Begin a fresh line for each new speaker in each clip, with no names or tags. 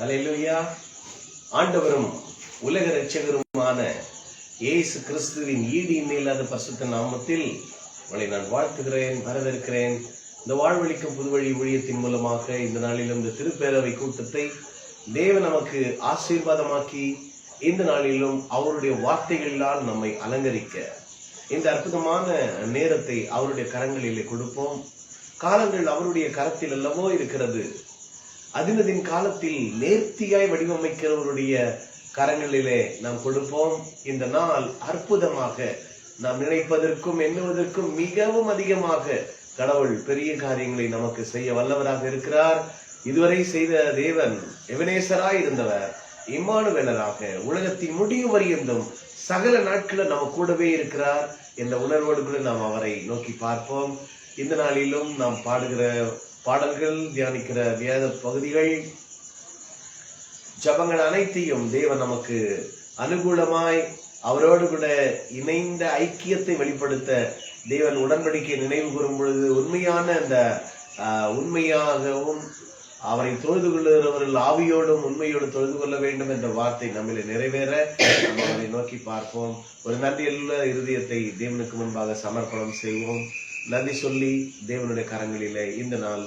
அல்லேலூயா. ஆண்டவரும் உலக இரட்சகருமான இயேசு கிறிஸ்துவின் ஈடு இணையில்லாத பரிசுத்த நாமத்தில் உங்களை நான் வாழ்த்துகிறேன், வரவேற்கிறேன். இந்த வாழ்வழிக்கும் புதுவழி ஊழியத்தின் மூலமாக இந்த நாளிலும் இந்த திருப்பேரவை கூட்டத்தை தேவன் நமக்கு ஆசீர்வாதமாக்கி இந்த நாளிலும் அவருடைய வார்த்தைகளால் நம்மை அலங்கரிக்க இந்த அற்புதமான நேரத்தை அவருடைய கரங்களிலே கொடுப்போம். காலங்கள் அவருடைய கரத்தில் அல்லவோ இருக்கிறது. அதினதின் காலத்தில் நேர்த்தியாய் வடிவமைக்கிறவருடைய கரங்களிலே நாம் கொடுப்போம். இந்த நாள் அற்புதமாக நாம் நினைப்பதற்கும் எண்ணுவதற்கும் மிகவும் அதிகமாக கடவுள் பெரிய காரியங்களை நமக்கு செய்ய வல்லவராக இருக்கிறார். இதுவரை செய்த தேவன் எபனேசராய் இருந்தவர் இம்மானுவேலராக உலகத்தின் முடிவு வரையும் சகல நாட்களும் நம்ம கூடவே இருக்கிறார் என்ற உணர்வோடு கூட நாம் அவரை நோக்கி பார்ப்போம். இந்த நாளிலும் நாம் பாடுகிற பாடல்கள், தியானிக்கிற வேத பகுதிகள், ஜபங்கள் அனைத்தையும் தேவன் நமக்கு அனுகூலமாய் அவரோடு கூட இணைந்த ஐக்கியத்தை வெளிப்படுத்த தேவன் உடன்படிக்கை நினைவு கூறும் பொழுது உண்மையான அந்த உண்மையாகவும் அவரை தொழுது கொள்ளுகிறவர்கள் ஆவியோடும் உண்மையோடு தொழுது கொள்ள வேண்டும் என்ற வார்த்தை நம்மளை நிறைவேற நாம் அவரை நோக்கி பார்ப்போம். ஒரு நன்றியுள்ள இருதயத்தை தேவனுக்கு முன்பாக சமர்ப்பணம் செய்வோம். நன்றி சொல்லி தேவனுடைய கரங்களிலே இந்த நாள்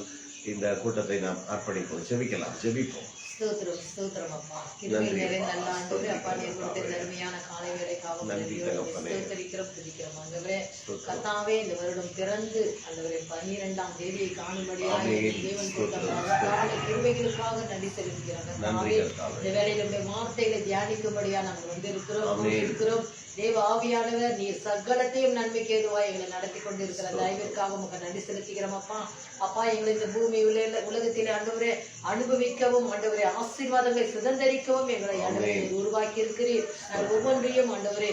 இந்த கூட்டத்தை நாம் அர்ப்பணிப்போம். ஜெபிக்கலாம். ஜெபிப்போம்.
ஸ்தோத்திரம் அப்பா. கிருபை நிறைந்த நல்ல ஆண்டவரே, அப்பா நீர் கொடுத்த அருமையான காலை வேளைக்காக ஸ்தோத்திரிக்கிறோம், துதிக்கிறோம் ஆண்டவரே. கர்த்தாவே, இந்த வருடம் பிறந்து ஆண்டவரே 12ஆம் தேதியை காணும்படியாக தேவன் கொடுத்த கிருபைகளுக்காக நன்றி செலுத்துகிறோம். கர்த்தாவே, இந்த வேளையிலுடைய வார்த்தைகளை தியானிக்கும்படியா நாங்கள் வந்திருக்கிறோம். தேவ ஆவியானவர் நீர் சகலத்தையும் நன்மைக்கு ஏதுவாய் எங்களை நடத்தி கொண்டிருக்கிற தயவிற்காக உங்களுக்கு நன்றி செலுத்துகிறோம் அப்பா. அப்பா, எங்களை இந்த பூமி உலகத்திலே ஆண்டவரே அனுபவிக்கவும் ஆண்டவரே ஆசீர்வாதங்களை சுதந்திரிக்கவும் எங்களை ஆண்டவரே உருவாக்கி இருக்கிறீர். நாங்கள் ஒவ்வொன்றையும் ஆண்டவரே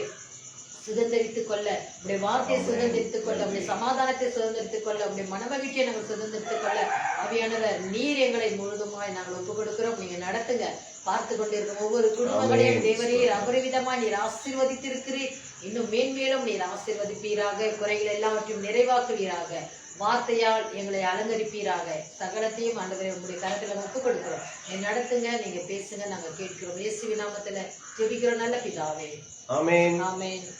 சுதந்திரித்துக் கொள்ள, உடைய வார்த்தையை சுதந்திரித்துக் கொள்ள, உடைய சமாதானத்தை சுதந்திரித்துக் கொள்ள, உடைய மனமகிழ்ச்சியை நாங்கள் சுதந்திரித்துக் கொள்ள ஆவியானவர் நீர் எங்களை முழுதுமாய் நாங்கள் ஒப்புக் கொடுக்கிறோம். நீங்க நடத்துங்க. பார்த்து கொண்டிருக்கும் ஒவ்வொரு குடும்பங்களையும் தேவரீர் அபரிவிதமா நீர் ஆசீர்வதித்திருக்கிறீர். இன்னும் மேன்மேலும் நீர் ஆசீர்வதிப்பீராக. குறைகள் எல்லாவற்றையும் நிறைவாக்குவீராக. வார்த்தையால் எங்களை அலங்கரிப்பீராக. சகலத்தையும் ஆண்டவரே உங்களுடைய கரத்துல ஒப்புக் கொடுக்கிறோம். நடத்துங்க, நீங்க பேசுங்க, நாங்க கேட்கிறோம். இயேசுவின் நாமத்துல ஜெபிக்கிறோம் நல்ல பிதாவே.
ஆமென்.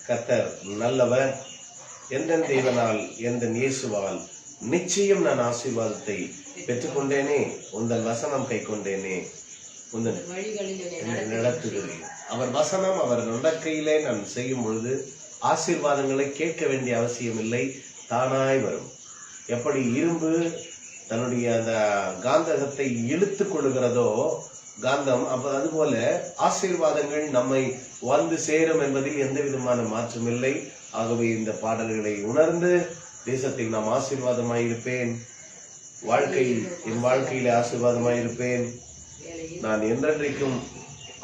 கர்த்தர் நல்லவர். எந்த தேவனால் எந்த இயேசுவால் நிச்சயம் நான் ஆசீர்வாதத்தை பெற்றுக்கொண்டேனே, உந்தன் வசனம் கை கொண்டேனே, உந்தன் நடத்துகிறேன். அவர் வசனம் அவர் நடக்கையிலே நான் செய்யும் பொழுது ஆசீர்வாதங்களை கேட்க வேண்டிய அவசியம் இல்லை, தானாய் வரும். எப்படி இரும்பு தன்னுடைய அந்த காந்தகத்தை இழுத்து கொள்ளுகிறதோ காந்தம், அப்ப அதுபோல ஆசீர்வாதங்கள் நம்மை வந்து சேரும் என்பதில் எந்த விதமான மாற்றம் இல்லை. ஆகவே இந்த பாடல்களை உணர்ந்து தேசத்தில் நாம் ஆசீர்வாதமாயிருப்பேன், என் வாழ்க்கையில ஆசீர்வாதமாயிருப்பேன், நான் என்றென்றைக்கும்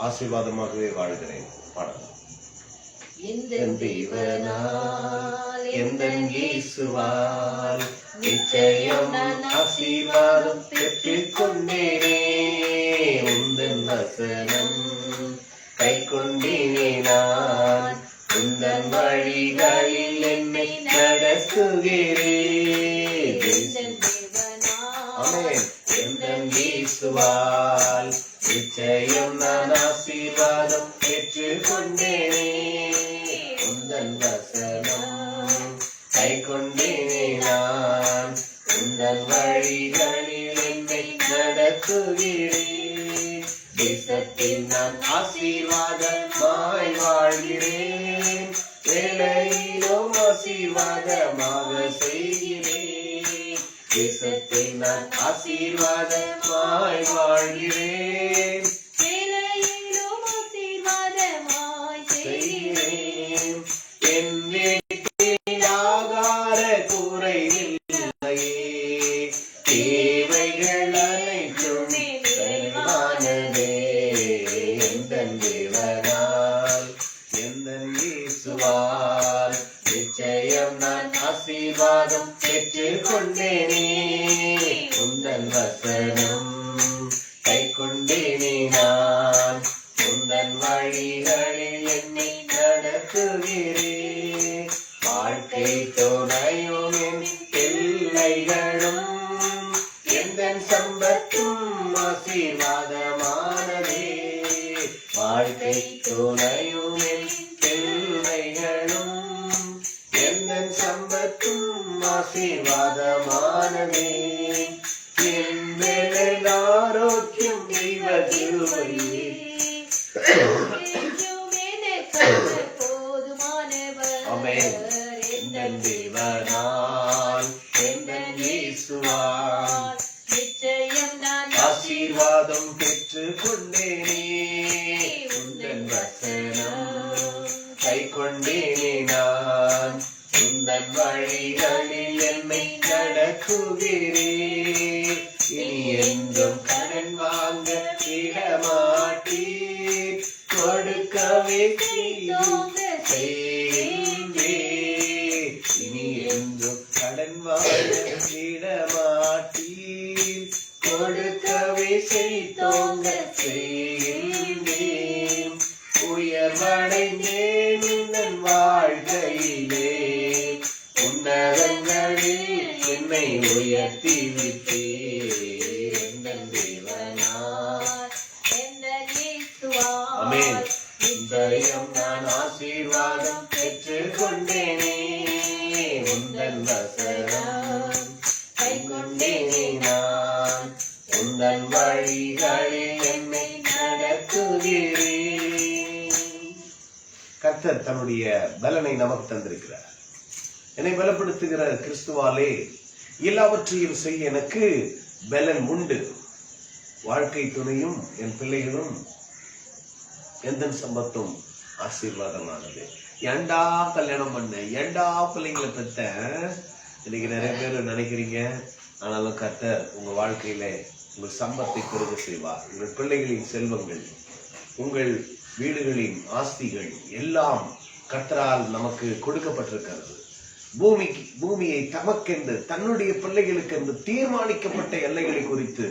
ஆசீர்வாதமாகவே வாழ்கிறேன். பாடல். இயேசுவால் நிச்சயம் நான் ஆசீர்வாதம் பெற்றுக் கொண்டேனே, உந்தன் வசனம் கை கொண்டேனே, நான் உந்தன் வழிகளில் என்னை நடத்துகிறேன். இயேசுவால் நிச்சயம் நான் ஆசீர்வாதம் பெற்றுக் கொண்டேனே, உந்தன் வசனம் கை கொண்டேனே, நான் உந்தன் வழிகளில் என்னை நடத்துகிறேன். தேசத்தில் நான் ஆசீர்வாதமாய் வாழ்கிறேன், வேலையிலும் ஆசீர்வாதமாக செய்கிறேன். தேசத்தில் நான் ஆசீர்வாதமாய் வாழ்கிறேன், வேலையிலும் ஆசீர்வாதமாய் செய்கிறேன். என் வீட்டில் ஆகார குறைவில்லையே, தேவைகள் அனைத்தும் நிறைவானதே. எந்தன் தேவனால் எந்தன் இயேசுவால் நிச்சயம் நான் ஆசீர்வாதம் பெற்றுக் கொண்டேனே, உந்தன் வசனம் கை கொண்டேனே, நான் உந்தன் வழிகளில் என்னை நடத்துகிறேன். வாழ்க்கை துணையும் என் பிள்ளைகளும் எந்தன் சம்பத்தும் ஆசீர்வாதம் ஆசீர்வாதமானதே. வாழ்க்கை துணையும் என் பிள்ளைகளும் எந்தன் சம்பத்தும் ஆசீர்வாதமானதே. என் வேலை ஆரோக்கியம் தெய்வ கிருபையே. ஆமென். எந்தன் தேவனால் எந்தன் இயேசுவால் ஆசீர்வாதம் பெற்று கொண்டேனே. உந்தன் வசனம் கை கொண்டேனே. நான் உந்தன் வழிகளில் என்னை நடக்குகிறேன். இனி என்றும் கடன் வாங்க விடமாட்டீர். கொடுக்கவே செய்கின்றேன். இனி என்றும் கடன் வாங்க விடமாட்டீர். கொடுக்கவே செய்தோங்க செய்கின்றேன். உயர்வடைந்தேன் உந்தன் வாழ்க்கையிலே. உன்னதங்களில் என்னை உயர்த்தி விட்டேன். எந்தன் தேவனாய் ஆமென். இன்றையம் நான் ஆசீர்வாதம் பெற்றுக் கொண்டேனே. உந்தன் வசனம் கை கொண்டேனே. நான் உந்தன் வழிகளில் என்னை நடத்துகிறேன். கர்த்தர் தன்னுடைய பலனை நமக்கு தந்திருக்கிறார். என்னை பலப்படுத்துகிற கிறிஸ்துவாலே எல்லாவற்றையும் செய்ய எனக்கு பலன் உண்டு. வாழ்க்கை துணையும் என் பிள்ளைகளும் எந்த சம்பத்தும் ஆசீர்வாதமானது. ஏண்டா கல்யாணம் பண்ண, ஏண்டா பிள்ளைங்களை பெத்த இன்னைக்கு நிறைய பேர் நினைக்கிறீங்க. ஆனாலும் கர்த்தர் உங்க வாழ்க்கையில உங்கள் சம்பத்தை பெருக செய்வார். உங்கள் பிள்ளைகளின் செல்வங்கள், உங்கள் வீடுகளின் ஆஸ்திகள் எல்லாம் கர்த்தரால் நமக்கு கொடுக்கப்பட்டிருக்கிறது. பூமியை தமக்கென்று தன்னுடைய பிள்ளைகளுக்கு என்று தீர்மானிக்கப்பட்ட எல்லைகளை குறித்து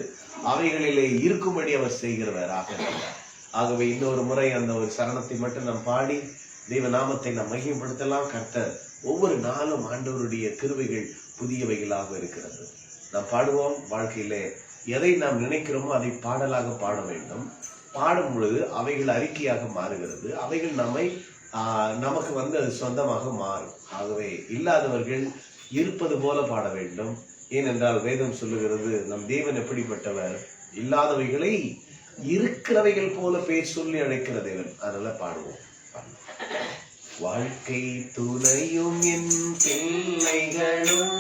அவைகளிலே இருக்கும்படி அவர் செய்கிறவராக இருக்கிறார். ஆகவே இன்னொரு முறை அந்த ஒரு சரணத்தை மட்டும் நாம் பாடி தெய்வ நாமத்தை நாம் மகிமைப்படுத்தலாம். கர்த்தர் ஒவ்வொரு நாளும் ஆண்டவருடைய கிருபைகள் புதியவைகளாக இருக்கிறது. நாம் பாடுவோம். வாழ்க்கையிலே எதை நாம் நினைக்கிறோமோ அதை பாடலாக பாட வேண்டும். பாடும் பொழுது அவைகள் அறிக்கையாக மாறுகிறது. அவைகள் நமக்கு அது சொந்தமாக மாறும். ஆகவே இல்லாதவர்கள் இருப்பது போல பாட வேண்டும். ஏனென்றால் வேதம் சொல்லுகிறது, நம் தேவன் எப்படிப்பட்டவர், இல்லாதவைகளை இருக்கிறவைகள் போல பேர் சொல்லி அழைக்கிற தேவன். அதனால பாடுவோம். வாழ்க்கை துணையும் என் பிள்ளைகளும்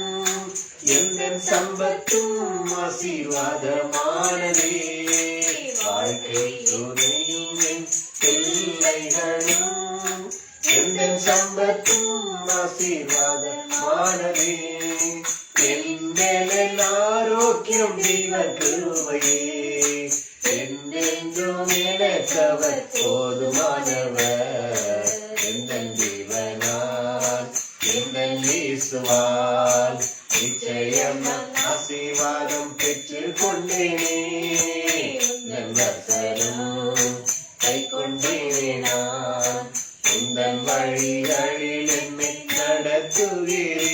எந்த சம்பத்தும் ஆசீர்வாதமானதே. வாழ்க்கை துணையும் என் பிள்ளைகளும் எந்த சம்பத்தும் ஆசீர்வாதமானதே. என் ஆரோக்கியம் தெய்வ கிருபையே. என்றென்றும் எனக்கவர் போதுமானவர். எந்தன் தேவனால் எந்தன் இயேசுவால் நிச்சயம் நான் ஆசீர்வாதம் பெற்றுக் கொண்டேனே. கை கொண்டேனே. நான் உந்தன் வழிகளில் என்னை நடத்துகிறேன்.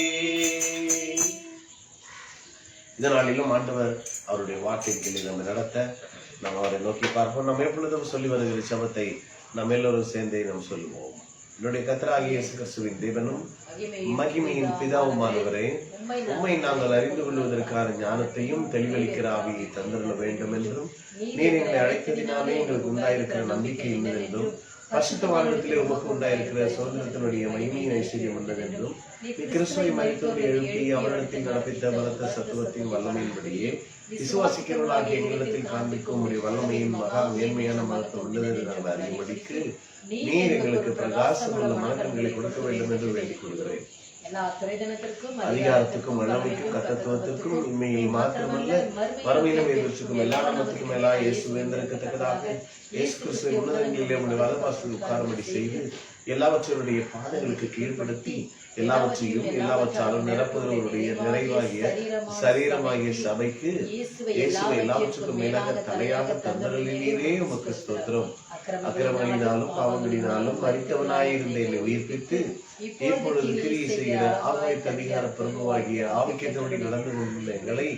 இந்த நாளிலும் ஆண்டவர் அவருடைய வார்த்தைகளை நம்ம நடத்த நாம் அவரை நோக்கி பார்ப்போம். நம்ம எப்பொழுதும் சொல்லி வருகிற சபத்தை நாம் எல்லோரும் சேர்ந்தே நாம் சொல்லுவோம். என்னுடைய கர்த்தராகிய இயேசு கிறிஸ்துவின் தேவனும் மகிமையின் பிதாவுமானவரே, உம்மை நாங்கள் அறிந்து கொள்வதற்கான ஞானத்தையும் தெளிவளிக்கிற ஆவியை தந்திருக்க வேண்டும் என்றும், நீர் எங்களை அழைத்ததினாலே எங்களுக்கு உண்டாயிருக்கிற நம்பிக்கை என்னதென்றும், பரிசுத்த வாழ்வத்திலே உமக்கு உண்டாயிருக்கிற சுதந்திரத்தினுடைய மகிமையின் ஐஸ்வர்யம் உள்ளதென்றும், கிறிஸ்துவை மரித்தோடு எழுப்பி அவரிடத்தில் நடப்பித்த பலத்த சத்துவத்தின் வல்லமையின்படியே விசுவாசிக்கிறவர்களாகிய எங்களிடத்தில் காண்பிக்கும் உடைய வல்லமையின் மகா மேன்மையான மகத்துவம் உள்ளது என்று நாங்கள் அறியும்படிக்கு நீர் எங்களுக்கு பிரகாசமுள்ள மனக்கண்களை கொடுக்க வேண்டும் என்று வேண்டிக் கொள்கிறேன். அதிகாரத்துக்கும் வல்லமைக்கும் கர்த்தத்துவத்திற்கும் உண்மையில் மாத்திரமல்ல மறுமையிலும் எதிர்க்கும் எல்லா நாமத்துக்கும் மேலா இயேசு வேந்தனுக்கத்தக்கதாக இயேசு கிறிஸ்துவை உன்னதங்களிலே உடைய வலதுபார்சத்தில் உட்காரும்படி செய்து எல்லாவற்றினுடைய பாதங்களுக்கு கீழ்ப்படுத்தி எல்லாவற்றையும் எல்லாவற்றாலும் நிரப்புகிறவருடைய நிறைவாகிய சரீரமாகிய சபைக்கு இயேசுவை எல்லாவற்றுக்கும் மேலாக தலையாக தந்தருளினீரே உமக்கு ஸ்தோத்திரம். அக்கிரமங்களினாலும் பாவங்களினாலும் மரித்தவனாயிருந்த என்னை உயிர்ப்பித்து இப்பொழுது கிரியை செய்கிற ஆகாயத்து அதிகார பிரபுவாகிய ஆவிக்கேற்றபடி நடந்து கொண்டுள்ள எங்களை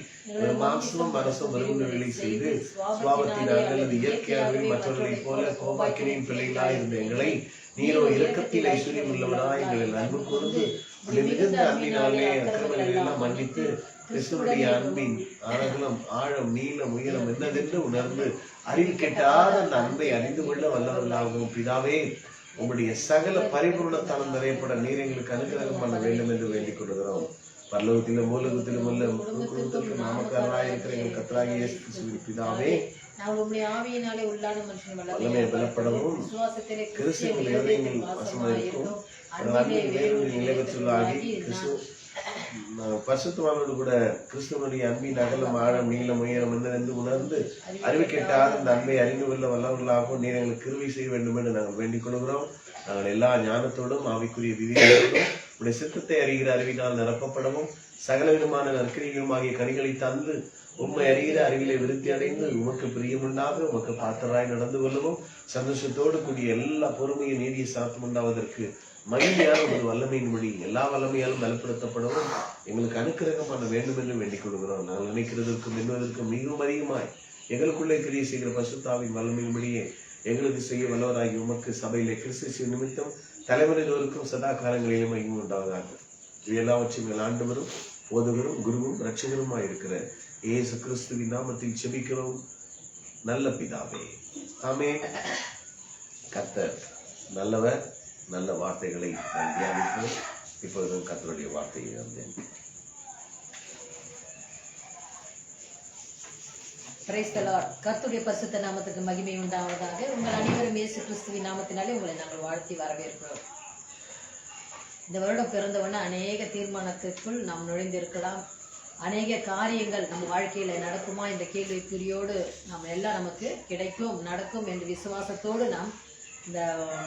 மாம்சமும் மனசும் விரும்புகளை செய்து சுபாவத்தினால் அல்லது இயற்கையாகவே மற்றவர்களைப் போல கோபாக்கினின் பிள்ளைகளாய் இருந்த எங்களை நீரோ இரக்கத்தில் ஐஸ்வர்யம் உள்ளவனாய் எங்களை அன்பு கூர்ந்து மிகுந்த அன்பினாலே அக்கிரமங்களை எல்லாம் மன்னித்து கிறிஸ்துவனுடைய அன்பின் அகலம் ஆழம் நீளம் உயரம் என்னதென்று உணர்ந்து அறிவு கெட்டாத அந்த அன்பை அறிந்து கொள்ள வல்லவர்களாகவும் பிதாவே உங்களுடைய சகல பரிபூர்ணத்தாலும் நிறையப்பட நீர் எங்களுக்கு அனுகிரகம் பண்ண வேண்டும் என்று வேண்டிக் கொள்கிறோம். பரலோகத்திலும் மூலகத்திலும் உள்ள குடும்பத்திற்கு நாமக்காரராய் இருக்கிற எங்கள் கர்த்தராகிய இயேசு கிறிஸ்துவின் பிதாவே வல்லமை பலப்படவும் கிறிஸ்துவின் இதயங்கள் வசமாயிருக்கும் நிலைவற்றுள்ளாகி பரிசுத்தவானோடு கூட கிறிஸ்துவனுடைய அன்பின் அகலம் ஆழம் நீளம் உயரம் என்னதென்று உணர்ந்து அறிவு கெட்டாத அந்த அன்பை அறிந்து கொள்ள வல்லவர்களாகவும் நீர் எங்களுக்கு கிருபை செய்ய வேண்டும் என்று நாங்கள் வேண்டிக் கொள்கிறோம். நாங்கள் எல்லா ஞானத்தோடும் ஆவிக்குரிய விவேகத்தோடும் உடைய சித்தத்தை அறிகிற அறிவினால் நிரப்பப்படவும் சகல விதமான நற்கிரிகளும் ஆகிய கனிகளை தந்து உண்மை அறிகிற அறிவிலை விருத்தி அடைந்து உமக்கு பிரியமுண்டாக உமக்கு பாத்திராய் நடந்து கொள்ளவும் சந்தோஷத்தோடு கூடிய எல்லா பொறுமையும் நீடிய சாத்தம் உண்டாவதற்கு மகிழ்ச்சியான ஒரு வல்லமையின்படி எல்லா வல்லமையாலும் பலப்படுத்தப்படவும் எங்களுக்கு அனுக்கிரகம் பண்ண வேண்டும் என்று வேண்டிக் கொள்கிறோம். நாங்கள் நினைக்கிறதற்கும் எண்ணுவதற்கும் மிகவும் அதிகமாய் எங்களுக்குள்ளே கிரியை செய்கிற பரிசுத்தாவின் வல்லமையின்படியே எங்களுக்கு செய்ய வல்லவராகி உமக்கு சபையிலே கிறிஸ்து நிமித்தம் தலைமுறைகளுக்கும் சதா காலங்களிலும் மகிமை உண்டாவதாக. எல்லாவற்றையும் ஆண்டவரும் போதகரும் குருவும் இரட்சகருமாய் இருக்கிற இயேசு கிறிஸ்துவின் நாமத்தில் செபிக்கிறோம் நல்ல பிதாவே, ஆமென். கர்த்தர் நல்லவர். நல்ல வார்த்தைகளை நான் தியானிப்போம். இப்பொழுதும் கர்த்தருடைய வார்த்தையை வந்தேன்.
கர்த்தருடைய பரிசுத்த நாமத்துக்கு மகிமை உண்டாவதாக. உங்கள் அனைவரும் இயேசு கிறிஸ்துவின் நாமத்தினாலே உங்களை நாங்கள் வாழ்த்தி வரவேற்கிறோம். இந்த வருடம் பிறந்தவன அநேக தீர்மானத்திற்குள் நாம் நுழைந்திருக்கலாம். அநேக காரியங்கள் நம்ம வாழ்க்கையில நடக்குமா என்ற கேள்விக்குறியோடு நாம் எல்லாம் நமக்கு கிடைக்கும் நடக்கும் என்ற விசுவாசத்தோடு நாம் இந்த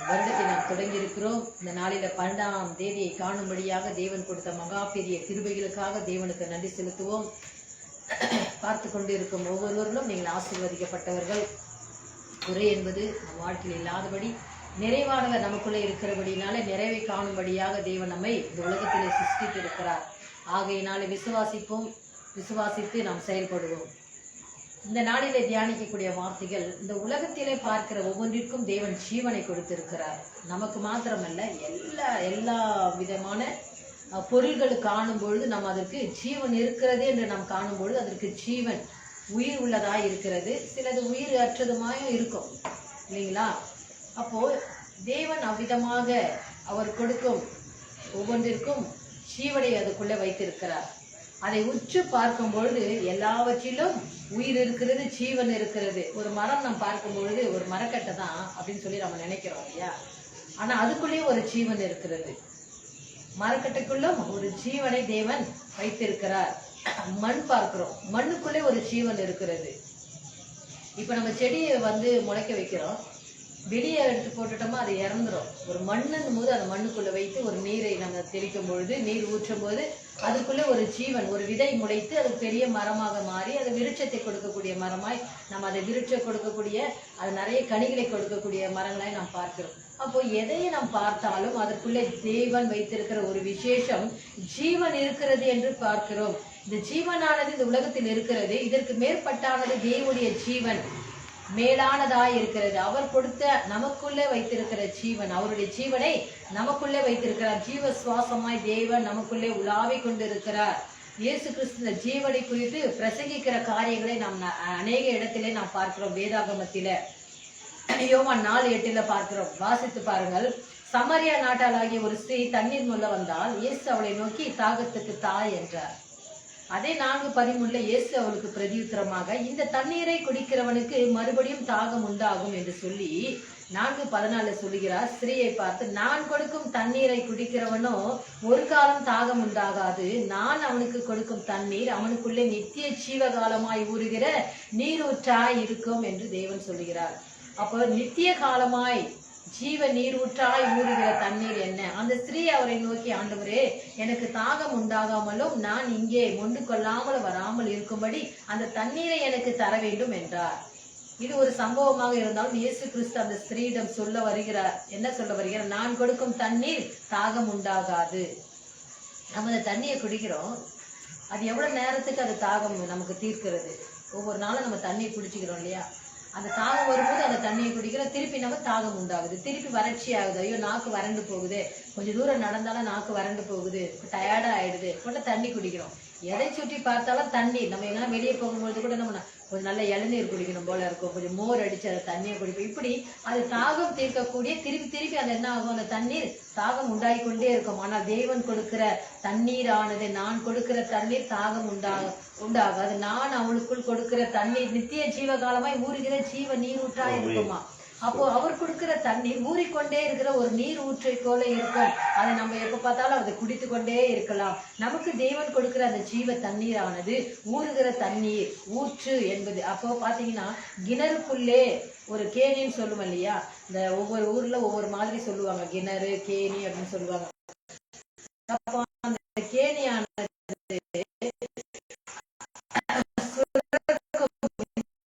வருடத்தை நாம் தொடங்கி இருக்கிறோம். இந்த நாளில 12ஆம் தேதியை காணும்படியாக தேவன் கொடுத்த மகா பெரிய கிருபைகளுக்காக தேவனுக்கு நன்றி செலுத்துவோம். பார்த்து கொண்டு இருக்கும் ஒவ்வொருவர்களும் நீங்கள் ஆசீர்வதிக்கப்பட்டவர்கள். குறை என்பது நம் வாழ்க்கையில் இல்லாதபடி நிறைவானவர் நமக்குள்ளே இருக்கிறபடினால நிறைவை காணும்படியாக தேவன் நம்மை இந்த உலகத்திலே சிருஷ்டித்திருக்கிறார். ஆகையினாலே விசுவாசித்து நாம் செயல்படுவோம். இந்த நாளிலே தியானிக்கக்கூடிய வார்த்தைகள், இந்த உலகத்திலே பார்க்கிற ஒவ்வொன்றிற்கும் தேவன் ஜீவனை கொடுத்திருக்கிறார். நமக்கு மாத்திரமல்ல, எல்லா விதமான பொருள்கள் காணும் பொழுது நாம் அதற்கு ஜீவன் இருக்கிறது என்று நாம் காணும் பொழுது அதற்கு ஜீவன் உயிர் உள்ளதாய் இருக்கிறது. சிலது உயிர் அற்றதுமாயும் இருக்கும் இல்லைங்களா? அப்போ தேவன் அவ்விதமாக அவர் கொடுக்கும் ஒவ்வொன்றிற்கும் ஜீவனை அதுக்குள்ளே வைத்திருக்கிறார். அதை உற்று பார்க்கும் பொழுது எல்லாவற்றிலும் உயிர் இருக்கிறது, ஜீவன் இருக்கிறது. ஒரு மரம் நாம் பார்க்கும் பொழுது ஒரு மரக்கட்டை தான் அப்படின்னு சொல்லி நம்ம நினைக்கிறோம் இல்லையா? ஆனா அதுக்குள்ளேயே ஒரு ஜீவன் இருக்கிறது. மரக்கட்டைக்குள்ளும் ஒரு ஜீவனை தேவன் வைத்திருக்கிறார். மண் பார்க்கிறோம், மண்ணுக்குள்ளே ஒரு ஜீவன் இருக்கிறது. இப்ப நம்ம செடியை முளைக்க வைக்கிறோம், வெளியே எடுத்து போட்டுட்டோமா அது இறந்துடும். ஒரு மண்ணுன்னு போது அந்த மண்ணுக்குள்ள வைத்து ஒரு நீரை நம்ம தெளிக்கும் பொழுது, நீர் ஊற்றும் போது அதுக்குள்ளே ஒரு ஜீவன், ஒரு விதை முளைத்து அது பெரிய மரமாக மாறி அது விருட்சத்தை கொடுக்கக்கூடிய மரமாய் நம்ம அதை விருட்சம் கொடுக்கக்கூடிய, அது நிறைய கனிகளை கொடுக்கக்கூடிய மரங்களாய் நாம் பார்க்கிறோம். அப்போ எதையை நாம் பார்த்தாலும் அதற்குள்ளே தேவன் வைத்திருக்கிற ஒரு விசேஷம் ஜீவன் இருக்கிறது என்று பார்க்கிறோம். இந்த ஜீவனானது இந்த உலகத்தில் இருக்கிறது. இதற்கு மேற்பட்டானது தேவனுடைய ஜீவன், மேலானதாய் இருக்கிறது. அவர் கொடுத்த நமக்குள்ளே வைத்திருக்கிற ஜீவன், அவருடைய ஜீவனை நமக்குள்ளே வைத்திருக்கிறார். ஜீவ சுவாசமாய் தேவன் நமக்குள்ளே உலாவி கொண்டிருக்கிறார். இயேசு கிறிஸ்து இந்த ஜீவனை குறித்து பிரசங்கிக்கிற காரியங்களை நாம் அநேக இடத்திலே நாம் பார்க்கிறோம். வேதாகமத்தில யோவான் 4:8 பார்க்கிறோம். வாசித்து பாருங்கள். சமரியா நாட்டாளாகிய ஒரு ஸ்திரீ தண்ணீர் முள்ள வந்தால் இயேசு அவளை நோக்கி தாகத்துக்கு தாய் என்றார். அதே 4:13 இயேசு அவளுக்கு பிரதியுத்தரமாக, இந்த தண்ணீரை குடிக்கிறவனுக்கு மறுபடியும் தாகம் உண்டாகும் என்று சொல்லி 4:14 சொல்லுகிறார். ஸ்திரீயை பார்த்து, நான் கொடுக்கும் தண்ணீரை குடிக்கிறவனோ ஒரு காலம் தாகம் உண்டாகாது. நான் அவனுக்கு கொடுக்கும் தண்ணீர் அவனுக்குள்ளே நித்திய ஜீவகாலமாய் ஊறுகிற நீரூற்றாய் இருக்கும் என்று தேவன் சொல்லுகிறார். அப்போ நித்திய காலமாய் ஜீவ நீரூற்றாய் ஊறுகிற தண்ணீர் என்ன? அந்த ஸ்திரீ அவரை நோக்கி, ஆண்டவரே, எனக்கு தாகம் உண்டாகாமலும் நான் இங்கே மொண்டு கொள்ளாமல் வராமல் இருக்கும்படி அந்த தண்ணீரை எனக்கு தர வேண்டும் என்றார். இது ஒரு சம்பவமாக இருந்தாலும் இயேசு கிறிஸ்து அந்த ஸ்திரீயிடம் சொல்ல வருகிறார். என்ன சொல்ல வருகிறார்? நான் கொடுக்கும் தண்ணீர் தாகம் உண்டாகாது. நம்ம அந்த தண்ணியை குடிக்கிறோம், அது எவ்வளவு நேரத்துக்கு அது தாகம் நமக்கு தீர்க்கிறது? ஒவ்வொரு நாளும் நம்ம தண்ணியை குடிச்சுக்கிறோம் இல்லையா? அந்த தாகம் வரும்போது அந்த தண்ணியை குடிக்கிறோம், திருப்பி நம்ம தாகம் உண்டாகுது, திருப்பி வறட்சி ஆகுது, ஐயோ நாக்கு வறண்டு போகுது, கொஞ்சம் தூரம் நடந்தாலும் நாக்கு வறண்டு போகுது, டயர்டா ஆயிடுது, கொஞ்சம் தண்ணி குடிக்கிறோம். எதை சுற்றி பார்த்தாலும் தண்ணீர். நம்ம எங்கன்னா வெளியே போகும்போது கூட நம்ம கொஞ்சம் நல்ல இளநீர் குடிக்கணும் போல இருக்கும், கொஞ்சம் மோர் அடிச்சு அந்த தண்ணியை குடிப்போம். இப்படி அது தாகம் தீர்க்கக்கூடிய திருப்பி திருப்பி அது என்ன ஆகும்? அந்த தண்ணீர் தாகம் உண்டாகி கொண்டே இருக்கும். ஆனால் தேவன் கொடுக்கிற தண்ணீரானது, நான் கொடுக்கிற தண்ணீர் தாகம் உண்டாகாது. நான் அவளுக்குள் கொடுக்கிற தண்ணீர் நித்திய ஜீவகாலமாய் ஊறுகிற ஜீவ நீரூற்றா இருக்குமா? அப்போ அவர் கொடுக்கிற தண்ணீர் ஊறிக்கொண்டே இருக்கிற ஒரு நீர் ஊற்றை போல இருக்கும். அதை நம்ம எப்ப பார்த்தாலும் அதை குடித்து கொண்டே இருக்கலாம். நமக்கு தேவன் கொடுக்கிற அந்த ஜீவ தண்ணீரானது ஊறுகிற தண்ணீர், ஊற்று என்பது. அப்போ பாத்தீங்கன்னா கிணறுக்குள்ளே ஒரு கேணின்னு சொல்லுவோம் இல்லையா? இந்த ஒவ்வொரு ஊர்ல ஒவ்வொரு மாதிரி சொல்லுவாங்க, கிணறு கேணி அப்படின்னு சொல்லுவாங்க. அப்போ அந்த கேணியானது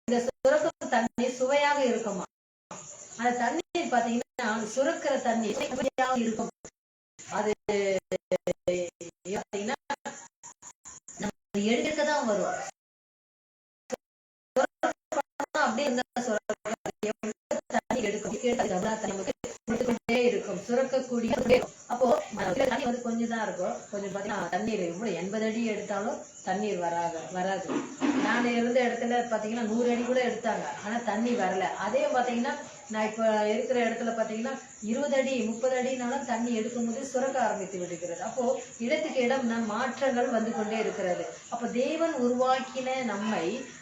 இந்த சுரக்கும் தண்ணீர் சுவையாக இருக்குமா? அந்த தண்ணீர் பாத்தீங்கன்னா சுரக்கிற தண்ணீர் இருக்கும். அது பாத்தீங்கன்னா நம்ம எடுக்கதான் வரும். அப்படியே தண்ணி எடுக்கும், இருக்கும், சுரக்கக்கூடிய. அப்போ தண்ணி வந்து கொஞ்சம் தான் இருக்கும். கொஞ்சம் பாத்தீங்கன்னா தண்ணீர் 80 அடி எடுத்தாலும் தண்ணீர் வராது. நான் இருந்த இடத்துல பாத்தீங்கன்னா 100 அடி கூட எடுத்தாங்க, ஆனா தண்ணி வரல. அதே பாத்தீங்கன்னா நான் இப்ப இருக்கிற இடத்துல பாத்தீங்கன்னா 20 அடி 30 அடினாலும் தண்ணி எடுக்கும்போது சுரக்க ஆரம்பித்து விடுகிறது. அப்போ இடத்துக்கு இடம் மாற்றங்கள் வந்து கொண்டே இருக்கிறது. அப்ப தேவன் உருவாக்கின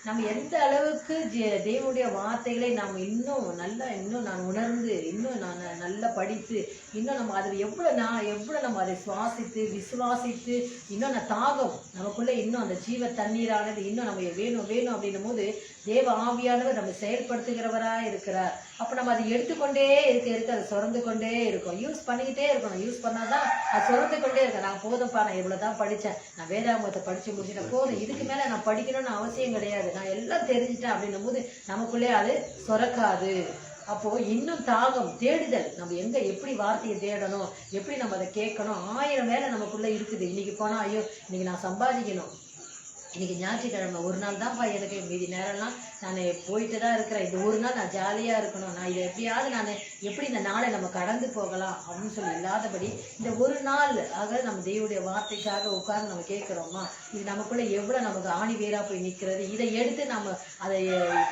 நம்ம எந்த அளவுக்கு தேவனுடைய வார்த்தைகளை நாம் இன்னும் நான் உணர்ந்து, இன்னும் நான் நல்லா படித்து, இன்னும் நம்ம அதை எவ்வளவு நம்ம அதை சுவாசித்து விசுவாசித்து, இன்னும் தாகம் நமக்குள்ள இன்னும் அந்த ஜீவ தண்ணீரானது இன்னும் நம்ம வேணும் அப்படின்னும் போது தேவ ஆவியானவர் நம்ம செயல்படுத்துகிறவரா இருக்கிறார். அப்ப நம்ம அதை எடுத்துக்கொண்டே இருக்க அதை சுரந்து கொண்டே இருக்கும். யூஸ் பண்ணிக்கிட்டே இருக்கணும். யூஸ் பண்ணாதான் அது சுரந்து கொண்டே இருக்கும். நான் போதும்ப்பா, நான் இவ்வளவுதான் படிச்சேன், நான் வேதாகமத்தை படிச்சு முடிச்சுட்டேன், போதும், இதுக்கு மேல நான் படிக்கணும்னு அவசியம் கிடையாது, நான் எல்லாம் தெரிஞ்சுட்டேன் அப்படின்னும் போது நமக்குள்ளே அது சுரக்காது. அப்போ இன்னும் தாகம், தேடுதல், நம்ம எங்க எப்படி வார்த்தையை தேடணும், எப்படி நம்ம அதை கேட்கணும், 1000 வேலை நமக்குள்ள இருக்குது. இன்னைக்கு போனா ஐயோ இன்னைக்கு நான் சம்பாதிக்கணும், இன்னைக்கு ஞாயிற்றுக்கிழமை ஒரு நாள் தான்ப்பா எனக்கு, மீதி நேரம்லாம் நான் போயிட்டு தான் இருக்கிறேன், இந்த ஒரு நாள் நான் ஜாலியா இருக்கணும், நான் இதை எப்படியாவது நான் எப்படி இந்த நாளை நம்ம கடந்து போகலாம் அப்படின்னு சொல்லி இல்லாதபடி இந்த ஒரு நாள் ஆக நம்ம தேவனுடைய வார்த்தைக்காக உட்கார்ந்து நம்ம கேட்கிறோமா? இது நமக்குள்ள எவ்வளவு நமக்கு ஆணி வேரா போய் நிற்கிறது. இதை எடுத்து நம்ம அதை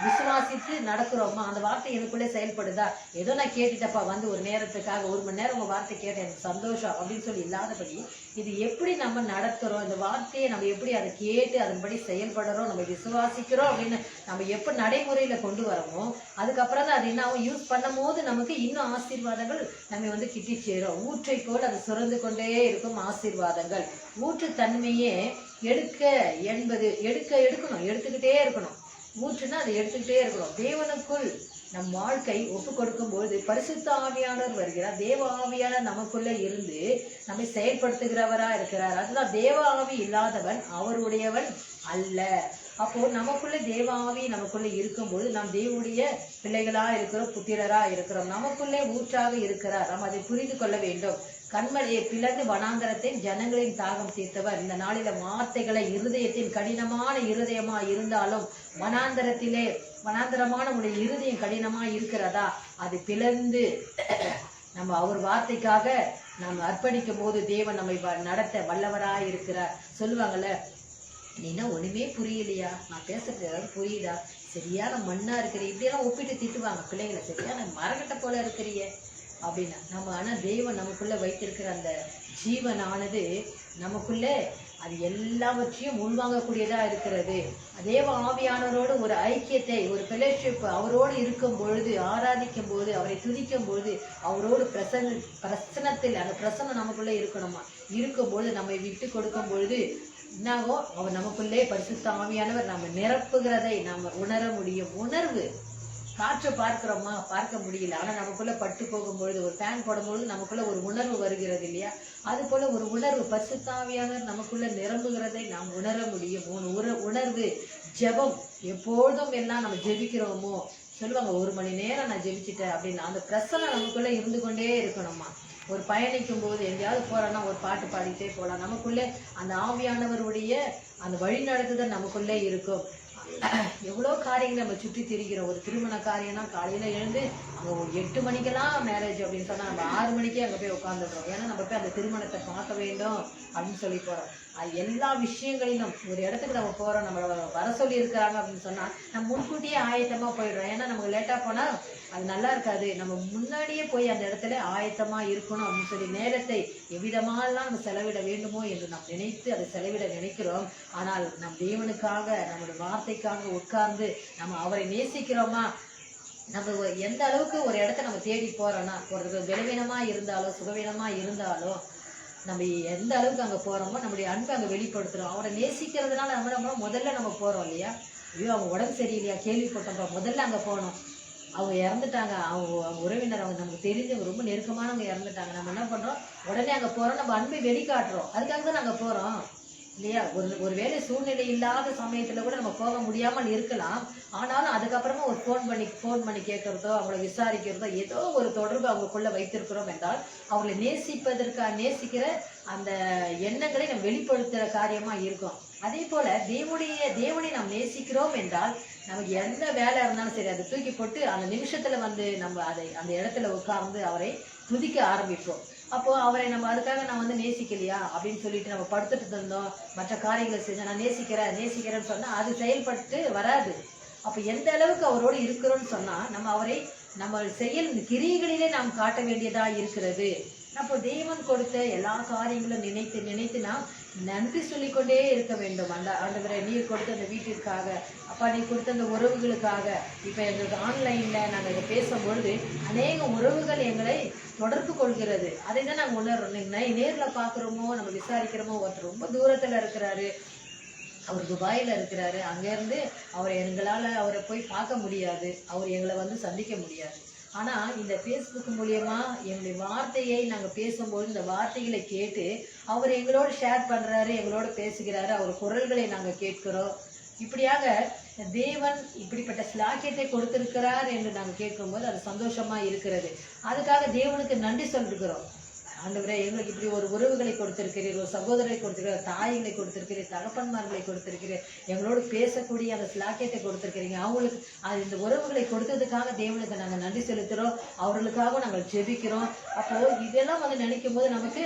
விசுவாசித்து நடக்கிறோமா? அந்த வார்த்தை எனக்குள்ளே செயல்படுதா? ஏதோ நான் கேட்டுட்டப்பா வந்து ஒரு நேரத்துக்காக 1 மணி நேரம் உங்க வார்த்தை கேட்டேன், எனக்கு சந்தோஷம் அப்படின்னு சொல்லி இல்லாதபடி இது எப்படி நம்ம நடத்துறோம், இந்த வார்த்தையை நம்ம எப்படி அதை கேட்டு அதன்படி செயல்படுறோம், நம்ம விசுவாசிக்கிறோம் அப்படின்னு நம்ம எப்ப நடைமுறையில கொண்டு வரோமோ அதுக்கப்புறம் தான் அது என்ன யூஸ் பண்ணும் போது நமக்கு இன்னும் ஆசீர்வாதங்கள் நம்ம வந்து கிட்டி சேரும். ஊற்றை போல் அது சுரந்து கொண்டே இருக்கும் ஆசீர்வாதங்கள். ஊற்று தன்மையே எடுத்துக்கிட்டே இருக்கணும். ஊற்றுனா அதை எடுத்துக்கிட்டே இருக்கணும். தேவனுக்குள் நம் வாழ்க்கை ஒப்பு கொடுக்கும் பொழுது பரிசுத்த ஆவியானவர் வருகிறார். தேவ ஆவியானவர் நமக்குள்ள இருந்து நம்மை செயல்படுத்துகிறவரா இருக்கிறார். அதுதான் தேவ ஆவி இல்லாதவன் அவருடையவன் அல்ல. அப்போ நமக்குள்ள தேவ ஆவி நமக்குள்ள இருக்கும்போது நாம் தேவனுடைய பிள்ளைகளா இருக்கிறோம், புத்திரரா இருக்கிறோம். நமக்குள்ளே ஊற்றாக இருக்கிறார். நாம் அதை புரிந்து கொள்ள வேண்டும். கண்மலையை பிளந்து வனாந்தரத்தை ஜனங்களின் தாகம் தீர்த்தவர். இந்த நாளில வார்த்தைகளை இருதயத்தின் கடினமான இருதயமா இருந்தாலும் வனாந்தரமான உடைய இருதயம் கடினமா இருக்கிறதா, அது பிளந்து நம்ம அவர் வார்த்தைக்காக நாம் அர்ப்பணிக்கும் போது தேவன் நம்மை நடத்த வல்லவரா இருக்கிறார். சொல்லுவாங்கல்ல, நீனா ஒண்ணுமே புரியலையா, நான் பேசுறது ஏதாவது புரியுதா, சரியான மண்ணா இருக்கிற, இப்படியெல்லாம் ஒப்பிட்டு திட்டுவாங்க பிள்ளைங்களை, சரியான மரக்கட்டை போல இருக்கிறிய அப்படின்னா. நம்ம ஆனா தேவன் நமக்குள்ள வைத்திருக்கிற அந்த ஜீவனானது நமக்குள்ள அது எல்லாவற்றையும் உள்வாங்கக்கூடியதா இருக்கிறது. தேவ ஆவியானவரோடு ஒரு ஐக்கியத்தை, ஒரு ஃபெலோஷிப், அவரோடு இருக்கும் பொழுது, ஆராதிக்கும் போது, அவரை துதிக்கும் பொழுது, அவரோடு பிரசனத்தில் அந்த பிரசனம் நமக்குள்ளே இருக்கணுமா, இருக்கும்பொழுது நம்மை விட்டு கொடுக்கும் பொழுது என்னாகோ அவர் நமக்குள்ளே பரிசுத்த ஆவியானவர் நம்ம நிரப்புகிறதை நாம் உணர முடியும். உணர்வு காற்றை பார்க்கிறோமா? பார்க்க முடியல. ஆனா நமக்குள்ள பட்டு போகும்பொழுது, ஒரு ஃபேன் போடும்பொழுது நமக்குள்ள ஒரு உணர்வு வருகிறது இல்லையா? அது போல ஒரு உணர்வு பரிசுத்தாவியானவர் நமக்குள்ள நிரம்புகிறதை நாம் உணர முடியும். உணர்வு ஜெபம் எப்பொழுதும் எல்லாம் நம்ம ஜெபிக்கிறோமோ, சொல்லுவாங்க 1 மணி நேரம் நான் ஜெபிச்சிட்டேன் அப்படின்னு. அந்த பிரசனம் நமக்குள்ள இருந்து கொண்டே இருக்கணுமா. ஒரு பயணிக்கும் போது எங்கேயாவது போறோம்னா ஒரு பாட்டு பாடிட்டே போகலாம். நமக்குள்ளே அந்த ஆவியானவருடைய அந்த வழிநடத்துதல் நமக்குள்ளே இருக்கும். எவ்வளோ காரியங்களை நம்ம சுற்றி திரிக்கிறோம். ஒரு திருமண காரியம்னா காலையில எழுந்து அங்கே ஒரு 8 மணிக்கெல்லாம் மேரேஜ் அப்படின்னு சொன்னா நம்ம 6 மணிக்கே அங்கே போய் உட்காந்துடுறோம். ஏன்னா நம்ம போய் அந்த திருமணத்தை பார்க்க வேண்டும் அப்படின்னு சொல்லி போறோம். எல்லா விஷயங்களிலும் ஒரு இடத்துக்கு நம்ம போறோம், நம்ம வர சொல்லி இருக்கிறாங்க அப்படின்னு சொன்னா நம்ம முன்கூட்டியே ஆயத்தமா போயிடுறோம். ஏன்னா நமக்கு லேட்டா போனா அது நல்லா இருக்காது. நம்ம முன்னாடியே போய் அந்த இடத்துல ஆயத்தமா இருக்கணும் அப்படின்னு சொல்லி நேரத்தை எவ்விதமாலாம் நம்ம செலவிட வேண்டுமோ என்று நாம் நினைத்து அதை செலவிட நினைக்கிறோம். ஆனால் நம் தேவனுக்காக நம்முடைய வார்த்தைக்காக உட்கார்ந்து நம்ம அவரை நேசிக்கிறோமா? நம்ம எந்த அளவுக்கு ஒரு இடத்த நம்ம தேடி போறோம்னா, ஒரு பலவீனமா இருந்தாலும் சுகவீனமா இருந்தாலும் நம்ம எந்த அளவுக்கு அங்கே போறோமோ நம்முடைய அன்பை அங்கே வெளிப்படுத்துறோம். அவரை நேசிக்கிறதுனால நம்ம முதல்ல நம்ம போறோம் இல்லையா? ஐயோ அவங்க உடம்பு சரியில்லையா கேள்விப்பட்டோம்ப்பா, முதல்ல அங்கே போனோம். அவங்க இறந்துட்டாங்க, அவங்க உறவினர், அவங்க நமக்கு தெரிஞ்சவங்க ரொம்ப நெருக்கமானவங்க இறந்துட்டாங்க. நம்ம என்ன பண்றோம்? உடனே அங்கே போறோம், நம்ம அன்பை வெளிக்காட்டுறோம். அதுக்காக தான் நாங்கள் போறோம் இல்லையா? ஒரு வேலை சூழ்நிலை இல்லாத சமயத்துல கூட நம்ம போக முடியாமல் இருக்கலாம். ஆனாலும் அதுக்கப்புறமா ஒரு ஃபோன் பண்ணி கேட்கறதோ அவங்கள விசாரிக்கிறதோ ஏதோ ஒரு தொடர்பு அவங்களுக்குள்ள வைத்திருக்கிறோம் என்றால் அவங்களை நேசிக்கிற அந்த எண்ணங்களை நம்ம வெளிப்படுத்துற காரியமா இருக்கும். அதே போல தேவனை நாம் நேசிக்கிறோம் என்றால் நமக்கு எந்த வேலை இருந்தாலும் சரி அதை தூக்கி போட்டு அந்த நிமிஷத்துல நம்ம அந்த இடத்துல உட்கார்ந்து அவரை துதிக்க ஆரம்பிப்போம். அப்போ அவரை நம்ம அதுக்காக நான் நேசிக்கலையா அப்படின்னு சொல்லிட்டு நம்ம படுத்துட்டு இருந்தோம், மற்ற காரியங்களை செஞ்சா நான் நேசிக்கிறேன்னு சொன்னா அது செயல்பட்டு வராது. அப்ப எந்த அளவுக்கு அவரோடு இருக்கிறோம்னு சொன்னா நம்ம செயல் கிரியைகளிலே நாம் காட்ட வேண்டியதா இருக்கிறது. அப்போ தேவன் கொடுத்த எல்லா காரியங்களும் நினைத்து நாம் நன்றி சொல்லிக்கொண்டே இருக்க வேண்டும். ஆண்டவரே நீர் கொடுத்த அந்த வீட்டிற்காக, அப்பா நீ கொடுத்த அந்த உறவுகளுக்காக. இப்ப எங்களுக்கு ஆன்லைன்ல நாங்க இதை பேசும்பொழுது அநேக உறவுகள் எங்களை தொடர்பு கொள்கிறது. அதை தான் நாங்கள் உணர்றோம். நேர்ல பாக்குறோமோ நம்ம விசாரிக்கிறோமோ, ஒருத்தர் ரொம்ப தூரத்துல இருக்கிறாரு, அவர் துபாயில இருக்கிறாரு, அங்கேருந்து எங்களால் அவரை போய் பார்க்க முடியாது, அவர் எங்களை சந்திக்க முடியாது. ஆனா இந்த ஃபேஸ்புக் மூலியமா எங்களுடைய வார்த்தையை நாங்க பேசும்போது இந்த வார்த்தைகளை கேட்டு அவர் எங்களோட ஷேர் பண்றாரு, எங்களோட பேசுகிறாரு, அவர் குரல்களை நாங்க கேட்கிறோம். இப்படியாக தேவன் இப்படிப்பட்ட ஸ்லாக்கியத்தை கொடுத்திருக்கிறார் என்று நாங்கள் கேட்கும்போது அது சந்தோஷமா இருக்கிறது. அதுக்காக தேவனுக்கு நன்றி சொல்லிருக்கிறோம். ஆண்டவரே எங்களுக்கு இப்படி ஒரு உறவுகளை கொடுத்திருக்கிறீர், ஒரு சகோதரரை கொடுத்திருக்கிறீர், தாய்களை கொடுத்திருக்கிறீர், தகப்பன்மார்களை கொடுத்திருக்கிறீர், எங்களோடு பேசக்கூடிய அந்த ஸ்லாக்கியத்தை கொடுத்திருக்கிறீங்க. அவங்களுக்கு இந்த உறவுகளை கொடுத்ததுக்காக தேவனுக்கு நாங்கள் நன்றி செலுத்துறோம், அவர்களுக்காக நாங்கள் ஜெபிக்கிறோம். அப்போ இதெல்லாம் நினைக்கும் போது நமக்கு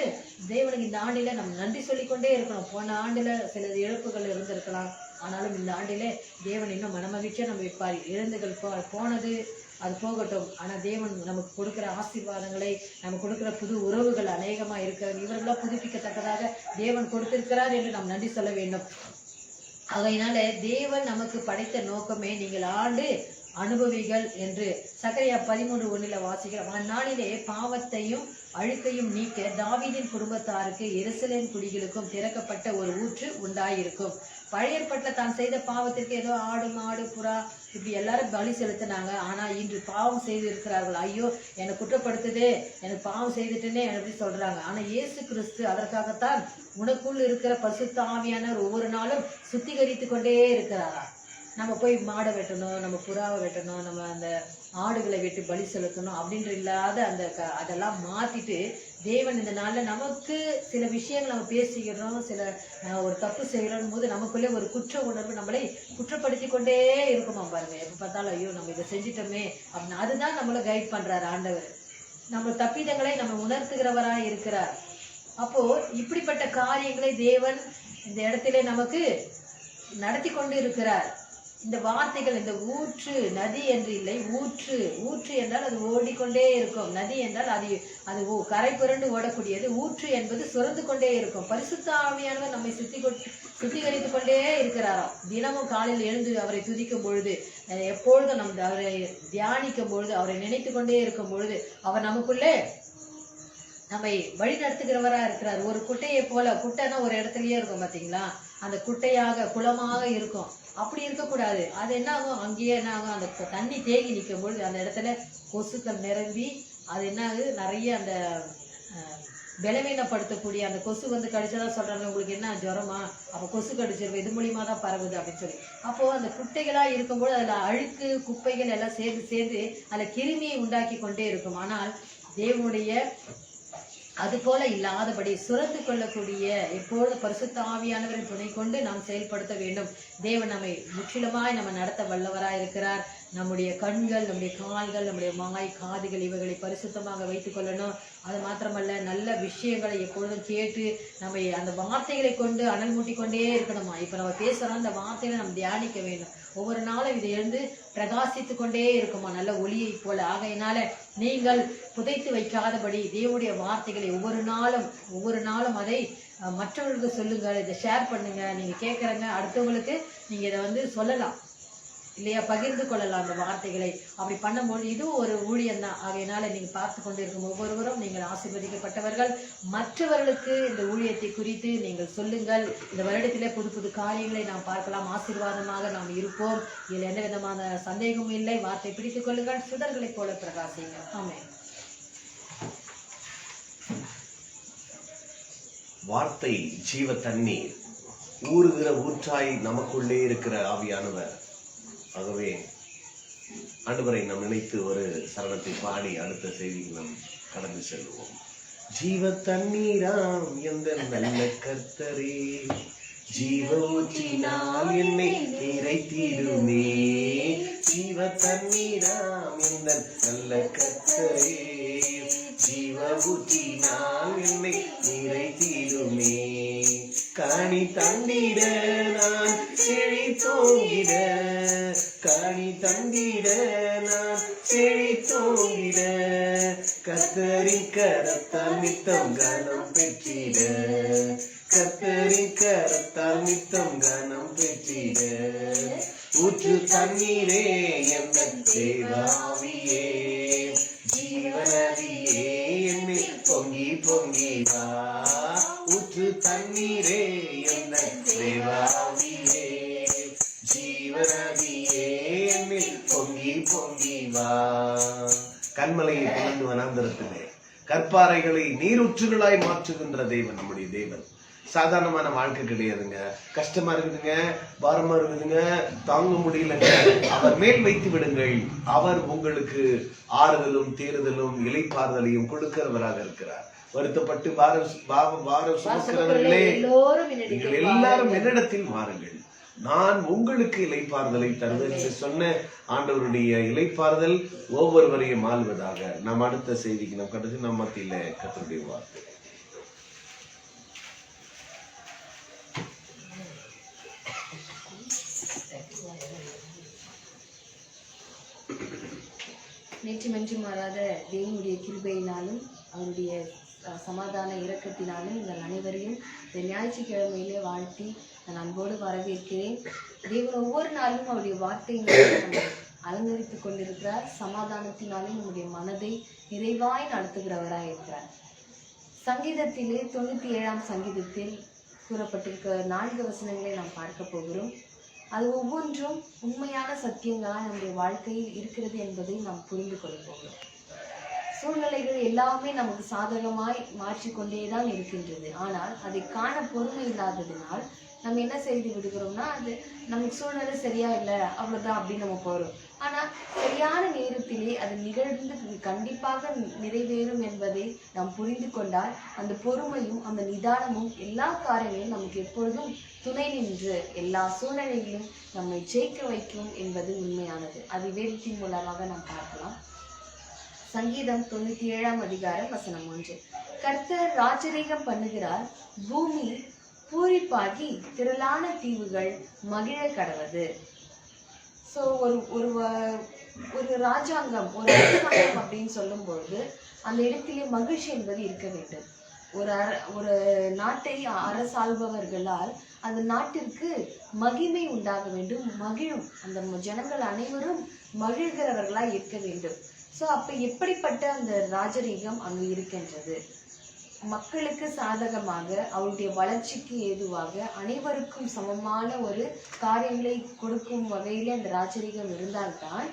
தேவனுக்கு இந்த ஆண்டில நம்ம நன்றி சொல்லிக்கொண்டே இருக்கணும். போன ஆண்டுல சில இழப்புகள் இருந்திருக்கலாம், ஆனாலும் இந்த ஆண்டிலே தேவன் இன்னும் மனமகிழ்ச்சியா நம்ம வைப்பார். இழந்துகள் போனது அது போகட்டும். ஆனா தேவன் நமக்கு கொடுக்கிற ஆசீர்வாதங்களை, நமக்கு கொடுக்கிற புது உறவுகள் அநேகமா இருக்கிறது. இவர்களாம் புதுப்பிக்கத்தக்கதாக தேவன் கொடுத்திருக்கிறார் என்று நாம் நன்றி சொல்ல வேண்டும். அதனால தேவன் நமக்கு படைத்த நோக்கமே நீங்கள் ஆண்டு அனுபவிகள் என்று சகரியா 13:1 வாசிக்கிறோம். அந்நாளிலே பாவத்தையும் அழுக்கையும் நீக்க தாவீதின் குடும்பத்தாருக்கு எருசலேம் குடிகளுக்கும் திறக்கப்பட்ட ஒரு ஊற்று உண்டாயிருக்கும். பழைய ஏற்பாட்டுல தான் செய்த பாவத்திற்கு ஏதோ ஆடு மாடு புறா இப்படி எல்லாரும் பலி செலுத்தினாங்க. ஆனா இன்று பாவம் செய்து இருக்கிறார்கள். ஐயோ என்னை குற்றப்படுத்துதே, எனக்கு பாவம் செய்துட்டுன்னே எப்படி சொல்றாங்க. ஆனா இயேசு கிறிஸ்து அதற்காகத்தான் உனக்குள் இருக்கிற பரிசுத்த ஆவியானவர் ஒவ்வொரு நாளும் சுத்திகரித்து கொண்டே இருக்கிறாரா. நம்ம போய் மாடை வெட்டணும், நம்ம புறாவை வெட்டணும், நம்ம அந்த ஆடுகளை வெட்டி பலி செலுத்தணும் அப்படின்ற இல்லாத அதெல்லாம் மாத்திட்டு தேவன் இந்த நாள்ல நமக்கு சில விஷயங்கள் நம்ம பேசிக்கிறோம், சில ஒரு தப்பு செய்யறோம் போது நமக்குள்ளே ஒரு குற்ற உணர்வு நம்மளை குற்றப்படுத்தி கொண்டே இருக்குமா பாருங்க. எப்ப பார்த்தாலும் ஐயோ நம்ம இதை செஞ்சிட்டோமே அப்படின்னு. அதுதான் நம்மளை கைட் பண்றாரு ஆண்டவர். நம்ம தப்பிதங்களை நம்ம உணர்த்துகிறவரா இருக்கிறார். அப்போ இப்படிப்பட்ட காரியங்களை தேவன் இந்த இடத்திலே நமக்கு நடத்தி கொண்டு இருக்கிறார். இந்த வார்த்தைகள், இந்த ஊற்று நதி என்று இல்லை, ஊற்று என்றால் அது ஓடிக்கொண்டே இருக்கும். நதி என்றால் அது கரை புரண்டு ஓடக்கூடியது. ஊற்று என்பது சுரந்து கொண்டே இருக்கும். பரிசுத்த ஆவியானவர் நம்மை சுத்திகரித்து கொண்டே இருக்கிறாராம். தினமும் காலையில் எழுந்து அவரை துதிக்கும் பொழுது, எப்பொழுதும் நம்ம அவரை தியானிக்கும் பொழுது, அவரை நினைத்து கொண்டே இருக்கும் பொழுது அவர் நமக்குள்ளே நம்மை வழி நடத்துகிறவரா இருக்கிறார். ஒரு குட்டையை போல, குட்டைனா ஒரு இடத்துலயே இருக்கும் பாத்தீங்களா, அந்த குட்டையாக குளமாக இருக்கும். அப்படி இருக்கக்கூடாது. அது என்ன ஆகும், அங்கேயே என்ன ஆகும், அந்த தண்ணி தேங்கி நிற்கும் பொழுது அந்த இடத்துல கொசுக்கள் நிரம்பி அது என்ன ஆகுது, நிறைய அந்த பலவீனப்படுத்தக்கூடிய அந்த கொசு வந்து கடிச்சதா சொல்றாங்க, உங்களுக்கு என்ன ஜுரமா, அப்போ கொசு கடிச்சிருக்கும், இது மூலியமா தான் பரவுது அப்படின்னு சொல்லி. அப்போ அந்த குட்டைகளா இருக்கும்போது அதுல அழுக்கு குப்பைகள் எல்லாம் சேர்ந்து சேர்ந்து அதில் கிருமியை உண்டாக்கி கொண்டே இருக்கும். ஆனால் தேவனுடைய அது போல இல்லாதபடி சுரந்து கொள்ளக்கூடிய எப்பொழுது பரிசுத்த ஆவியானவரின் துணை கொண்டு நாம் செயல்படுத்த வேண்டும். தேவன் நம்மை முற்றிலுமாய் நம்ம நடத்த வல்லவராய் இருக்கிறார். நம்முடைய கண்கள், நம்முடைய கால்கள், நம்முடைய வாய், காதுகள் இவைகளை பரிசுத்தமாக வைத்துக் கொள்ளணும். அது மாத்திரமல்ல, நல்ல விஷயங்களை எப்பொழுதும் கேட்டு நம்ம அந்த வார்த்தைகளை கொண்டு அனல் மூட்டி கொண்டே இருக்கணுமா. இப்ப நம்ம பேசுறோம், அந்த வார்த்தைகளை நம்ம தியானிக்க வேண்டும். ஒவ்வொரு நாளும் இதை எழுந்து பிரகாசித்து கொண்டே இருக்குமா, நல்ல ஒளியை போல. ஆகையினால நீங்கள் புதைத்து வைக்காதபடி தேவனுடைய வார்த்தைகளை ஒவ்வொரு நாளும் அதை மற்றவர்களுக்கு சொல்லுங்க, இதை ஷேர் பண்ணுங்க. நீங்க கேட்கறங்க, அடுத்தவங்களுக்கு நீங்க இதை வந்து சொல்லலாம் இல்லையா, பகிர்ந்து கொள்ளலாம் அந்த வார்த்தைகளை. அப்படி பண்ணும்போது இதுவும் ஒரு ஊழியம் தான். ஆகையினால நீங்க பார்த்து கொண்டு இருக்கும் ஒவ்வொருவரும் நீங்கள் ஆசீர்வதிக்கப்பட்டவர்கள். மற்றவர்களுக்கு இந்த ஊழியத்தை குறித்து நீங்கள் சொல்லுங்கள். இந்த வருடத்திலே புது புது காரியங்களை நாம் பார்க்கலாம். ஆசீர்வாதமாக நாம் இருப்போம். இதில் எந்த விதமான சந்தேகமும் இல்லை. வார்த்தை பிடித்துக் கொள்ளுங்கள், சுடர்களை போல பிரகாசிங்க. ஆமென்.
வார்த்தை ஜீவ தண்ணீர், ஊறுகிற ஊற்றாய் நமக்குள்ளே இருக்கிற ஆவியானவர். ஆகவே ஆண்டவரை நாம் நினைத்து ஒரு சரணத்தை பாடி அடுத்த செய்திக்கு நாம் கடந்து செல்வோம். ஜீவ தண்ணீராம் எந்த நல்ல கர்த்தரே, ஜீவ ஊற்றினால் என்னை நிறைத்திடுமே. ஜீவ தண்ணீராம் எந்த நல்ல கர்த்தரே, ஜீவ ஊற்றினால் என்னை நிறைத்திடுமே. காணி தந்திட நான் செழித்தோங்கிட, காணி தந்திட நான் செழித்தோங்கிட, கர்த்தரின் கரத்தால் நித்தம் கனம் பெற்றிட, கர்த்தரின் கரத்தால் நித்தம் கனம் பெற்றிட. ஊற்று தண்ணீரே எந்த தேவாவியே, ஜீவநதியே என்னை பொங்கி பொங்கி வா. ஊற்று தண்ணீரே எந்த தேவாவியே, ஜீவநதியே என்னை பொங்கி பொங்கி வா. கண்மலையை புகழ்ந்து வனாந்தரத்திலே கற்பாறைகளை நீரூற்றுகளாய் மாற்றுகின்ற தேவன் நம்முடைய தேவன். சாதாரணமான வாழ்க்கை கிடையாதுங்க. கஷ்டமா இருக்குதுங்க, பாரமா இருக்குதுங்க, தாங்க முடியலங்க, அவர் மேல் வைத்து விடுங்கள். அவர் உங்களுக்கு ஆறுதலும் தேறுதலும் இளைப்பாறுதலையும் கொடுக்கிறவராக இருக்கிறார். வருத்தப்பட்டு பாரம் சுமக்கிறவர்களே, நீங்கள் எல்லாரும் என்னிடத்தில் வாருங்கள், நான் உங்களுக்கு இளைப்பாறுதலை தருவேன் என்று சொன்ன ஆண்டவருடைய இளைப்பாறுதல் ஒவ்வொருவரையும் ஆள்வதாக. நாம் அடுத்த செய்திக்கு நாம் கடந்து நம் மத்தியில கர்த்தருடைய வார்த்தை.
நேற்றுமென்று மாறாத தேவனுடைய கிருபையினாலும் அவருடைய சமாதான இரக்கத்தினாலும் உங்கள் அனைவரையும் இந்த ஞாயிற்றுக்கிழமையிலே வாழ்த்தி நான் அன்போடு வரவேற்கிறேன். தேவன் ஒவ்வொரு நாளும் அவருடைய வார்த்தையினாலும் நம்மை அலங்கரித்துக் கொண்டிருக்கிறார். சமாதானத்தினாலும் நம்முடைய மனதை நிறைவாய் நடத்துகிறவராய் இருக்கிறார். சங்கீதத்திலே 97ஆம் சங்கீதத்தில் கூறப்பட்டிருக்கிற 4 வசனங்களை நாம் பார்க்க போகிறோம். அது ஒவ்வொன்றும் உண்மையான சத்தியங்களாக நம்முடைய வாழ்க்கையில் இருக்கிறது என்பதை நாம் புரிந்து கொள்ள போகிறோம். சூழ்நிலைகள் எல்லாமே நமக்கு சாதகமாய் மாற்றிக்கொண்டேதான் இருக்கின்றது. ஆனால் அதை காண பொறுமை இல்லாததினால் நம்ம என்ன செய்து விடுகிறோம்னா, அது நமக்கு சூழ்நிலை சரியா இல்லை அவ்வளவுதான் அப்படின்னு நம்ம போறோம். ஆனா சரியான நேரத்திலே அது நிகழ்ந்து கண்டிப்பாக நிறைவேறும் என்பதை நாம் புரிந்து கொண்டால் அந்த பொறுமையும் அந்த நிதானமும் எல்லா காரியங்களும் நமக்கு எப்பொழுதும் துணை நின்று எல்லா சூழ்நிலையிலும் நம்மை ஜெயிக்க வைக்கும் என்பது உண்மையானது. அது வேதத்தின் மூலமாக நாம் பார்க்கலாம். சங்கீதம் 97ஆம் அதிகாரம் வசனம் 1. கர்த்தர் ராஜரீகம் பண்ணுகிறார், பூமி பூரிப்பாகி திரளான தீவுகள் மகிழ கடவது. ஸோ ஒரு ராஜாங்கம், ஒரு அரசாங்கம் அப்படின்னு சொல்லும் பொழுது அந்த இடத்திலே மகிழ்ச்சி என்பது இருக்க வேண்டும். ஒரு நாட்டை அரசாள்பவர்களால் அந்த நாட்டிற்கு மகிமை உண்டாக வேண்டும், மகிழும் அந்த ஜனங்கள் அனைவரும் மகிழ்கிறவர்களாய் இருக்க வேண்டும். ஸோ அப்ப எப்படிப்பட்ட அந்த ராஜரீகம் அங்கு இருக்கின்றது? மக்களுக்கு சாதகமாக, அவருடைய வளர்ச்சிக்கு ஏதுவாக, அனைவருக்கும் சமமான ஒரு காரியங்களை கொடுக்கும் வகையிலே அந்த ராஜரீகம் இருந்தால்தான்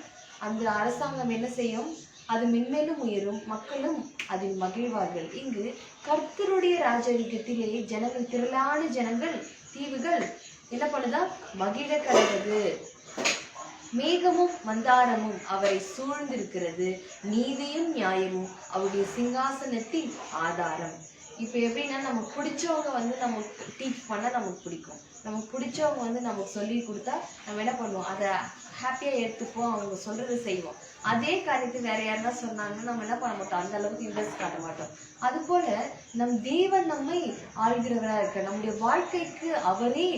அந்த அரசாங்கம் என்ன செய்யும்? அது மென்மேலும் உயரும், மக்களும் அதில் மகிழ்வார்கள். இங்கு கர்த்தருடைய ராஜரீகத்திலே ஜனங்கள், திரளான ஜனங்கள், தீவுகள் என்ன பண்ணுதா? மகிழ கடவுது. மேகமும் மந்தாரமும் அவரை சூழ்ந்திருக்கிறது, நீதியும் நியாயமும் அவருடைய சிங்காசனத்தின் ஆதாரம். இப்போ எப்படின்னா, நமக்கு பிடிச்சவங்க வந்து நமக்கு டீச் பண்ண நமக்கு பிடிக்கும். நமக்கு பிடிச்சவங்க வந்து நமக்கு சொல்லி கொடுத்தா நம்ம என்ன பண்ணுவோம்? அதை ஹாப்பியாக எடுத்துப்போம், அவங்க சொல்றதை செய்வோம். அதே காரியத்தை வேற யாருன்னா சொன்னாங்கன்னா நம்ம என்ன பண்ண மாட்டோம்? அந்த அளவுக்கு இன்ட்ரெஸ்ட் காட்ட மாட்டோம். அது போல நம் தேவன் நம்மை ஆள்கிறவரா இருக்க, நம்முடைய வாழ்க்கைக்கு அவரே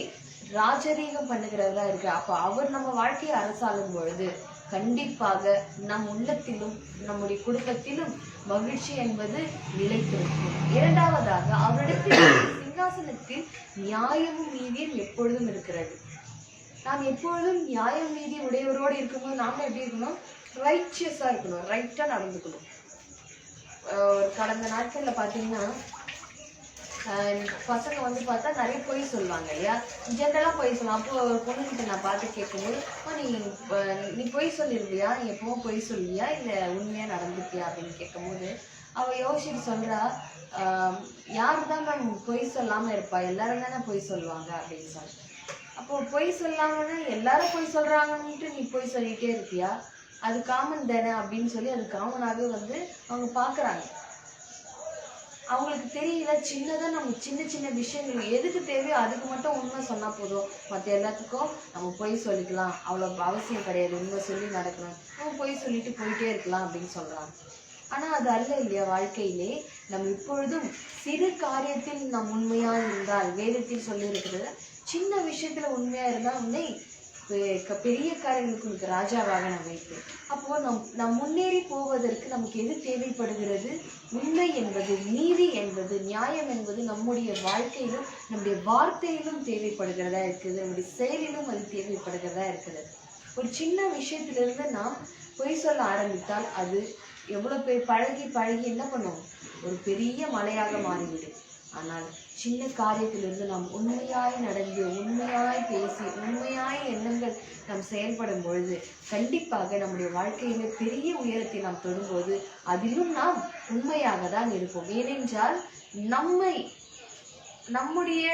ராஜரீகம் பண்ணுகிறவரா இருக்கு. அப்ப அவர் நம்ம வாழ்க்கையை அரசாளும் பொழுது கண்டிப்பாக நம் உள்ளத்திலும் நம்முடைய குடும்பத்திலும் மகிழ்ச்சி என்பது நிலைத்திருக்கும். இரண்டாவதாக, அவரிடத்தில் சிங்காசனத்தில் நியாயமும் நீதியும் எப்பொழுதும் இருக்கிறது. நாம் எப்பொழுதும் நியாயம் நீதி உடையவரோடு இருக்கும்போது நாம எப்படி இருக்கணும்? ரைச்சியஸா இருக்கணும், ரைட்டா நடந்துக்கணும். கடந்த நாட்கள்ல பாத்தீங்கன்னா பசங்க வந்து பார்த்தா நிறைய பொய் சொல்லுவாங்க இல்லையா? ஜென்ரலா பொய் சொல்லலாம். அப்போ ஒரு பொண்ணுகிட்ட நான் பார்த்து கேட்கும்போது, நீ பொய் சொல்லிருவியா? நீ எப்பவும் பொய் சொல்லுவியா இல்லை உண்மையா நடந்துப்பியா அப்படின்னு கேட்கும்போது அவ யோசிச்சு சொல்றா, யாருதான் மேம் பொய் சொல்லாம இருப்பா? எல்லாரும் தானே பொய் சொல்லுவாங்க அப்படின்னு சொல்லிட்டு. அப்போ பொய் சொல்லாமன்னா எல்லாரும் பொய் சொல்றாங்கன்ட்டு நீ பொய் சொல்லிட்டே இருப்பியா? அது காமன் தானே அப்படின்னு சொல்லி அது காமனாகவே வந்து அவங்க பாக்குறாங்க. அவங்களுக்கு தெரியல, சின்னதா நம்ம சின்ன சின்ன விஷயங்கள் எதுக்கு தேவையோ அதுக்கு மட்டும் உண்மை சொன்னா போதும், மற்ற எல்லாத்துக்கும் நம்ம பொய் சொல்லிக்கலாம், அவ்வளவு அவசியம் கிடையாது, உண்மை சொல்லி நடக்கணும், நம்ம பொய் சொல்லிட்டு போயிட்டே இருக்கலாம் அப்படின்னு சொல்றாங்க. ஆனா அது அல்ல இல்லையா? வாழ்க்கையிலே நம்ம இப்பொழுதும் சிறு காரியத்தில் நாம் உண்மையா இருந்தால், வேதத்தில் சொல்லி இருக்கிறது, சின்ன விஷயத்துல உண்மையா இருந்தா உன்னை பெரிய காரியங்களுக்கு உனக்கு ராஜாவாக நான் வைப்பேன். அப்போ நம் முன்னேறி போவதற்கு நமக்கு எது தேவைப்படுகிறது? உண்மை என்பது, நீதி என்பது, நியாயம் என்பது நம்முடைய வாழ்க்கையிலும் நம்முடைய வார்த்தையிலும் தேவைப்படுகிறதா இருக்குது, நம்முடைய செயலிலும் அது தேவைப்படுகிறதா இருக்கிறது. ஒரு சின்ன விஷயத்திலிருந்து நாம் பொய் சொல்ல ஆரம்பித்தால் அது எவ்வளவு பேர் பழகி பழகி என்ன பண்ணும்? ஒரு பெரிய மலையாக மாறிவிடும். ஆனால் சின்ன காரியத்திலிருந்து நாம் உண்மையாய் நடந்து, உண்மையாய் பேசி, உண்மையாய் எண்ணங்கள் நாம் செயல்படும் பொழுது கண்டிப்பாக நம்முடைய வாழ்க்கையில பெரிய உயரத்தை நாம் தொடும்போது அதிலும் நாம் உண்மையாக தான் இருப்போம். ஏனென்றால் நம்முடைய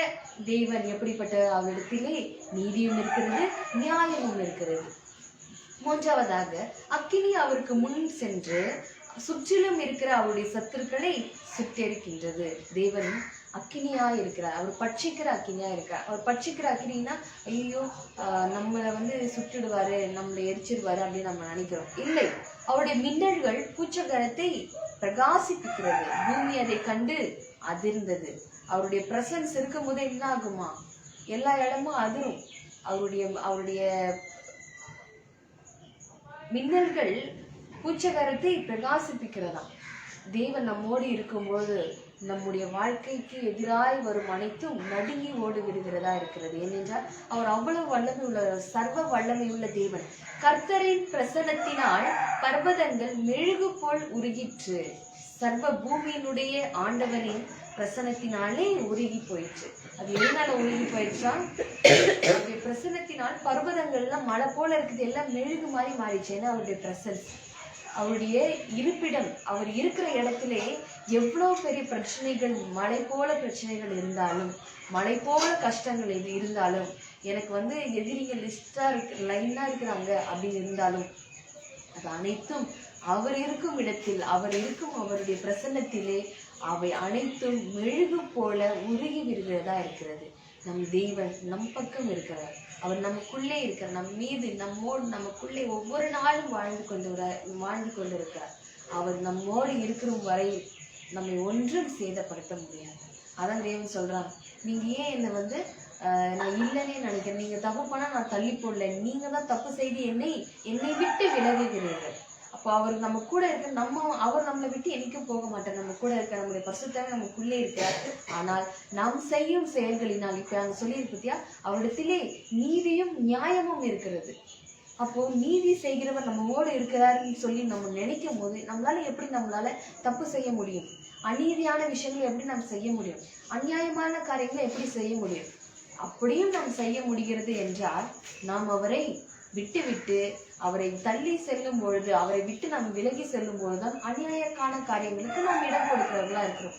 தேவன் எப்படிப்பட்ட? அவரிடத்திலே நீதியும் இருக்கிறது, நியாயமும் இருக்கிறது. மூன்றாவதாக, அக்கினி அவருக்கு முன் சென்று சுற்றிலும் இருக்கிற அவருடைய சத்துருக்களை சுட்டெரிக்கின்றது. தேவன் அக்கினியா இருக்கிறார், அவர் பட்சிக்கிற அக்கினியா இருக்கிறார். அவர் பட்சிக்கிற அக்கினா ஐயோ நம்மளை வந்து சுட்டுடுவாரு, நம்மளை எரிச்சிடுவாரு அப்படின்னு நம்ம நினைக்கிறோம். இல்லை, அவருடைய மின்னல்கள் பூச்சகரத்தை பிரகாசிப்பிக்கிறது. பூமி அதை கண்டு அதிர்ந்தது. அவருடைய பிரசன்ஸ் இருக்கும் போது என்ன ஆகுமா? எல்லா இடமும் அதிரும். அவருடைய மின்னல்கள் பூச்சகரத்தை பிரகாசிப்பிக்கிறதா. தேவன் நம்மோடு இருக்கும்போது நம்முடைய வாழ்க்கைக்கு எதிராய் வரும் அனைத்தும் நடுங்கி ஓடி விடுகிறதா இருக்கிறது. ஏனென்றால் அவர் அவ்வளவு வல்லமை உள்ள, சர்வ வல்லமை உள்ள தேவன். கர்த்தரின் பிரசன்னத்தினால் பர்வதங்கள் மெழுகு போல் உருகிற்று. சர்வ பூமியினுடைய ஆண்டவரின் பிரசன்னத்தினாலே உருகி போயிடுச்சு. அது எதனால உருகி போயிடுச்சா? அவருடைய பிரசன்னத்தினால் பர்வதங்கள்லாம் மழை போல இருக்குது, எல்லாம் மெழுகு மாதிரி மாறிடுச்சு. ஏன்னா அவருடைய பிரசன்ஸ், அவருடைய இருப்பிடம், அவர் இருக்கிற இடத்திலே எவ்வளவு பெரிய பிரச்சனைகள், மழை போல பிரச்சனைகள் இருந்தாலும், மழை போல கஷ்டங்கள் இருந்தாலும், எனக்கு வந்து எதிரிகள் லிஸ்டா லைனா இருக்கிறாங்க அப்படின்னு இருந்தாலும், அது அனைத்தும் அவர் இருக்கும் இடத்தில், அவர் இருக்கும் அவருடைய பிரசன்னத்திலே அவை அனைத்தும் மெழுகு போல உருகி விடுகிறதா இருக்கிறது. நம் தேவன் நம் பக்கம் இருக்கிறார். அவர் நமக்குள்ளே இருக்கிறார், நம் மீது, நம்மோடு, நமக்குள்ளே ஒவ்வொரு நாளும் வாழ்ந்து கொண்டிருக்கிறார். அவர் நம்மோடு இருக்கிற வரை நம்மை ஒன்றும் சேதப்படுத்த முடியாது. அதான் தேவன் சொல்றான், நீங்க ஏன் என்னை வந்து நான் இல்லைன்னே நினைக்கிறேன், நீங்க தப்பு பண்ணா நான் தள்ளி போடல, நீங்க தான் தப்பு செய்து என்னை விட்டு விலகுகிறீர்கள். அப்போ அவர் நம்ம கூட இருக்க, அவர் நம்மளை விட்டு என்னைக்கும் போக மாட்டார். நம்ம கூட இருக்க, நம்முடைய பரிசுத்தமே நமக்குள்ளே இருக்கிறார். ஆனால் நாம் செய்யும் செயல்களினால், இப்ப நாங்க சொல்லியிருப்பதியா, அவரிடத்திலே நீதியும் நியாயமும் இருக்கிறது. அப்போ நீதி செய்கிறவர் நம்மோடு இருக்கிறாருன்னு சொல்லி நம்ம நினைக்கும் போது நம்மளால தப்பு செய்ய முடியும்? அநீதியான விஷயங்களை எப்படி நம்ம செய்ய முடியும்? அநியாயமான காரியங்களை எப்படி செய்ய முடியும்? அப்படியும் நாம் செய்ய முடிகிறது என்றால் நாம் அவரை விட்டு அவரை தள்ளி செல்லும் பொழுது, அவரை விட்டு நாம் விலகி செல்லும் பொழுதுதான் அநியாயக்கான காரியங்களுக்கு நாம் இடம் கொடுக்கிறவர்களா இருக்கிறோம்.